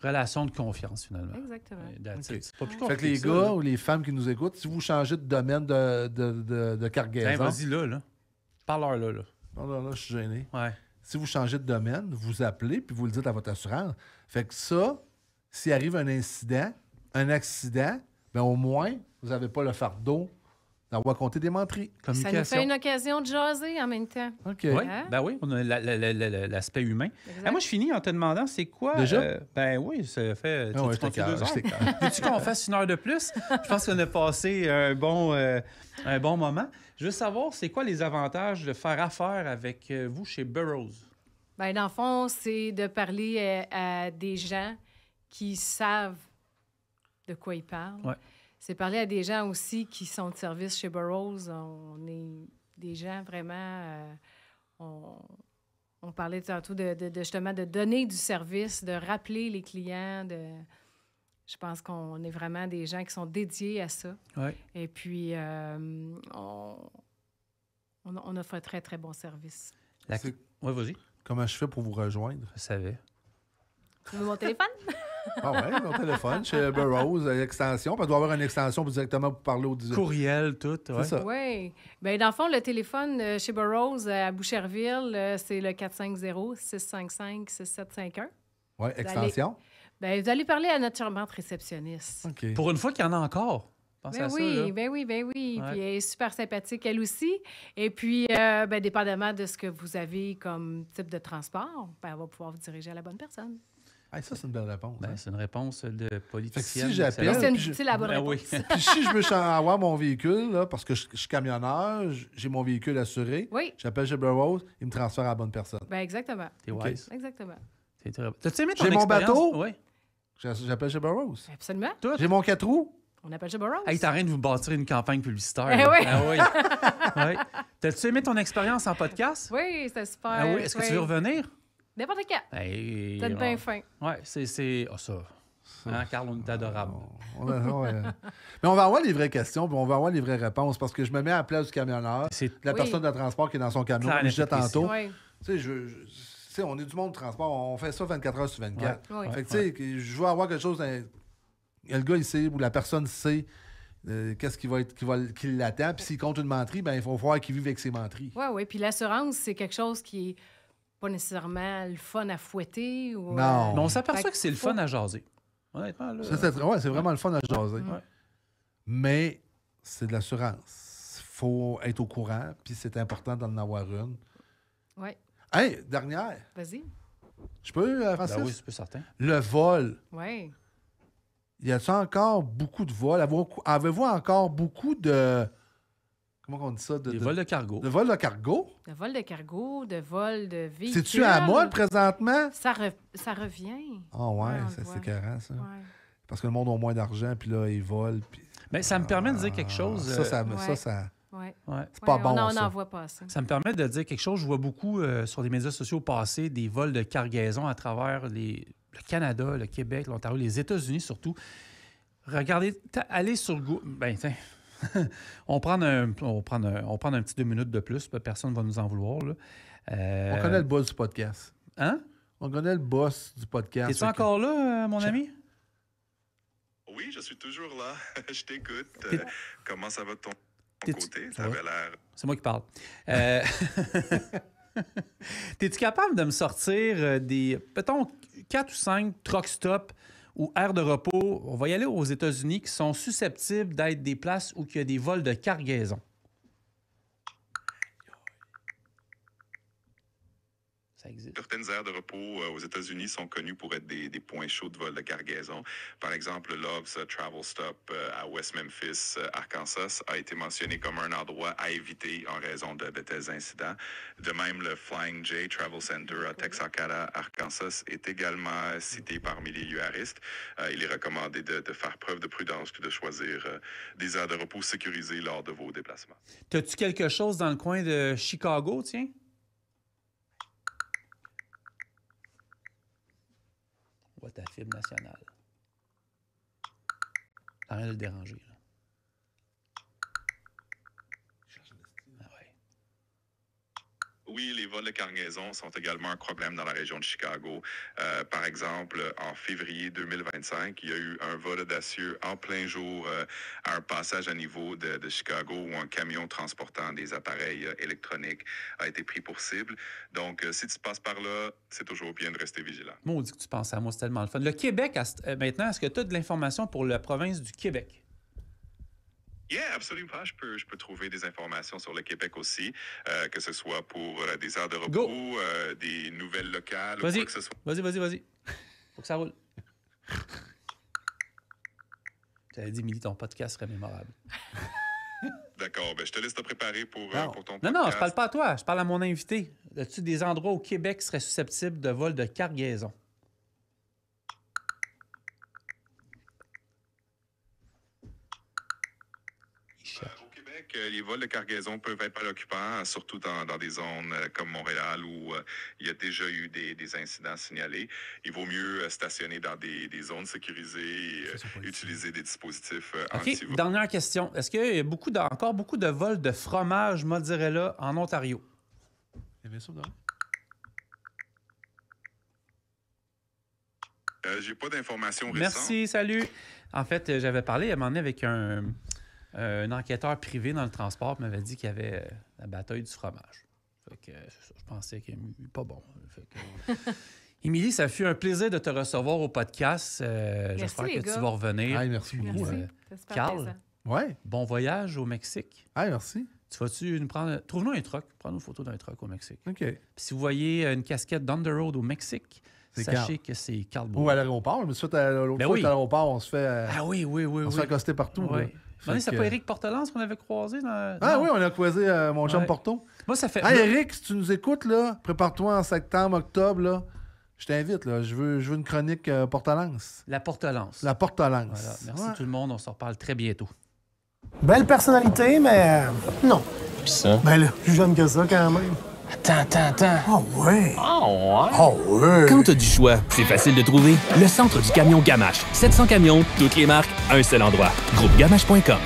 Relation de confiance, finalement. exactement. That's OK. it. C'est pas plus Fait que compliqué les ça, gars là. ou les femmes qui nous écoutent, si vous changez de domaine de Tiens, cargaison... vas-y là. Parle-leur là. Non, là, je suis gêné. Ouais. Si vous changez de domaine, vous appelez puis vous le dites à votre assurance. Fait que ça, s'il arrive un accident, ben au moins, vous n'avez pas le fardeau d'avoir compté des menteries. Ça nous fait une occasion de jaser en même temps. OK. Oui, Hein? ben oui, on a l'aspect humain. Exact. Moi, je finis en te demandant, c'est quoi... Déjà? Ben oui, ça fait... Ah ouais, tu comptes 2 heures? j'étais calme. Veux-tu qu'on fasse 1 heure de plus? Je pense qu'on a passé un bon moment. Je veux savoir, c'est quoi les avantages de faire affaire avec vous chez Burroughs? Ben, dans le fond, c'est de parler à des gens qui savent de quoi ils parlent. Ouais. C'est parler à des gens aussi qui sont de service chez Burroughs. On est des gens vraiment... on parlait tantôt de justement de donner du service, de rappeler les clients. Je pense qu'on est vraiment des gens qui sont dédiés à ça. Ouais. Et puis, on offre un très, très bon service. C'est- Oui, vas-y. Comment je fais pour vous rejoindre? Je savais. Tu veux mon téléphone? Ah ouais, mon téléphone, chez Burroughs, extension. Parce qu'il doit y avoir une extension directement pour parler au 10. Courriel, tout. C'est Ouais. ça. Oui. Bien, dans le fond, le téléphone chez Burroughs à Boucherville, c'est le 450-655-6751. Oui, extension. Bien, vous allez parler à notre charmante réceptionniste. OK. Pour une fois qu'il y en a encore. Pensez Ben à ça, oui, là. ben oui, ben oui. Ouais. Puis elle est super sympathique, elle aussi. Et puis, ben, dépendamment de ce que vous avez comme type de transport, ben, elle va pouvoir vous diriger à la bonne personne. Hey, ça, c'est une belle réponse. Ben, hein. c'est une réponse de politicienne. Fait que si j'appelle- Mais excellente. c'est la bonne Ben réponse. oui. Puis si je veux avoir mon véhicule, là, parce que je suis camionneur, j'ai mon véhicule assuré, Oui, j'appelle chez Burroughs, il me transfère à la bonne personne. ben exactement. T'es wise. Exactement. T'es très... T'as-tu aimé ton J'ai mon expérience? bateau? Oui. J'appelle chez Burroughs. Absolument. Tout. J'ai mon 4 roues. On appelle chez Burroughs. Hey, t'es en train de vous bâtir une campagne publicitaire. Eh là. oui. Ah oui. Ouais. T'as-tu aimé ton expérience en podcast? Oui, c'était super. Ah oui. Est-ce que tu veux revenir? N'importe quand. Hey, T'as bien fin. Ouais, c'est... Ah, ça. Hein, Carl, on est adorable. Mais on va avoir les vraies questions, puis on va avoir les vraies réponses, parce que je me mets à la place du camionneur, C'est... la Oui. personne de transport qui est dans son camion, Clair, comme je disais net et précis. tantôt. Oui. Tu sais, tu sais, on est du monde de transport, on fait ça 24 heures sur 24. Ouais. Fait que, tu sais, que je veux avoir quelque chose. Le gars, il sait, ou la personne sait qu'est-ce qui l'attend. Puis s'il compte une menterie, ben il faut voir qu'il vive avec ses menteries. Oui, oui. Puis l'assurance, c'est quelque chose qui est pas nécessairement le fun à fouetter. Ou, Non. Mais on s'aperçoit Fait que c'est le faut- fun à jaser. Honnêtement, là. Ça, c'est vraiment le fun à jaser. Ouais. Mais c'est de l'assurance. Il faut être au courant, puis c'est important d'en avoir une. Oui. Hey, dernière. Vas-y. Je peux, Francis? Ben oui, c'est peu certain. Le vol. Oui. Y a-t-il encore beaucoup de vols? Avez-vous encore beaucoup de... Comment on dit ça? Des vols de cargo. De vols de cargo? De vol de cargo, de vol de véhicules. C'est-tu à la mode présentement? Ça revient. Ah ouais, Ouais, on ça le voit. c'est carré, ça. Ouais. Parce que le monde a moins d'argent, puis là, ils volent. Puis... Mais ça me permet de dire quelque chose. Ça, Ouais. ça Ouais. Ouais. c'est pas Ouais, bon, on ça. en voit pas assez. Ça me permet de dire quelque chose. Je vois beaucoup sur les médias sociaux passer des vols de cargaison à travers le Canada, le Québec, l'Ontario, les États-Unis surtout. Regardez, allez sur Google. Ben, tiens, on prend un petit 2 minutes de plus. Personne ne va nous en vouloir. Là. On connaît le boss du podcast. Hein? On connaît le boss du podcast. Es-tu encore là, mon ami? Oui, je suis toujours là. Je t'écoute. T'es- Comment ça va de ton T'es-tu- côté? Ça Ça va? avait l'air... C'est moi qui parle. T'es-tu capable de me sortir des, mettons, 4 ou 5 truck stops ou aires de repos, on va y aller aux États-Unis, qui sont susceptibles d'être des places où il y a des vols de cargaison? Ça existe. Certaines aires de repos aux États-Unis sont connues pour être des points chauds de vol de cargaison. Par exemple, Love's Travel Stop à West Memphis, Arkansas, a été mentionné comme un endroit à éviter en raison de tels incidents. De même, le Flying J Travel Center à Texarkana, Arkansas, est également cité parmi les lieux à risque. Il est recommandé de faire preuve de prudence puis de choisir des aires de repos sécurisées lors de vos déplacements. T'as-tu quelque chose dans le coin de Chicago, tiens? On voit ta fibre nationale. T'as rien de le déranger, là. Ah ouais. Oui, les vols de cargaison sont également un problème dans la région de Chicago. Par exemple, en février 2025, il y a eu un vol audacieux en plein jour à un passage à niveau de Chicago où un camion transportant des appareils électroniques a été pris pour cible. Donc, si tu passes par là, c'est toujours bien de rester vigilant. Maudit que tu penses à moi, c'est tellement le fun. Le Québec, maintenant, est-ce que tu as de l'information pour la province du Québec? Yeah, absolument. Je peux trouver des informations sur le Québec aussi, que ce soit pour des aires de repos, des nouvelles locales ou Vas-y, quoi que ce soit. vas-y. Faut que ça roule. J'avais dit, Milly, ton podcast serait mémorable. D'accord, ben je te laisse te préparer pour ton Non, podcast. je parle pas à toi, je parle à mon invité. As-tu des endroits au Québec qui seraient susceptibles de vol de cargaison? Au Québec, les vols de cargaison peuvent être préoccupants, surtout dans des zones comme Montréal où il y a déjà eu des incidents signalés. Il vaut mieux stationner dans des zones sécurisées et utiliser des dispositifs OK, anti-vol. dernière question. Est-ce qu'il y a encore beaucoup de vols de fromage mozzarella en Ontario? Il y avait ça, non? J'ai pas d'informations récentes. Merci, salut. En fait, j'avais parlé à un moment donné avec un enquêteur privé dans le transport qui m'avait dit qu'il y avait la bataille du fromage. Fait que, je pensais qu'il n'est pas bon. Fait que... Émilie, ça fut un plaisir de te recevoir au podcast. J'espère que tu vas revenir. Hey, merci beaucoup. Merci. C'est super Carl, plaisant. Ouais. bon voyage au Mexique. Hey, merci. Tu vas-tu nous prendre... Trouve-nous un truck. Prends-nous une photo d'un truck au Mexique. OK. Puis si vous voyez une casquette d'On the Road au Mexique, C'est sachez que c'est Carl Ou Bourg. à l'aéroport. Je me suis fait l'autre Ben fois, oui. à l'aéroport, on se fait, Ah oui. on se fait accoster partout. Oui. là. Fait C'est que- pas Éric Portelance qu'on avait croisé dans... Ah Non. oui, on a croisé mon chum Ouais. Porto. Moi, ça fait... Hey, Eric, si tu nous écoutes, là, prépare-toi en septembre, octobre, là. Je t'invite, là. Je veux une chronique Portelance. La Portelance. La Portelance. Voilà. Merci Ouais. tout le monde. On se reparle très bientôt. Belle personnalité, mais non. Pis ça? Ben là, plus jeune que ça quand même. Attends. Oh ouais. Oh, ouais? Oh ouais. Quand t'as du choix, c'est facile de trouver. Le centre du camion Gamache. 700 camions, toutes les marques, un seul endroit. Groupegamache.com.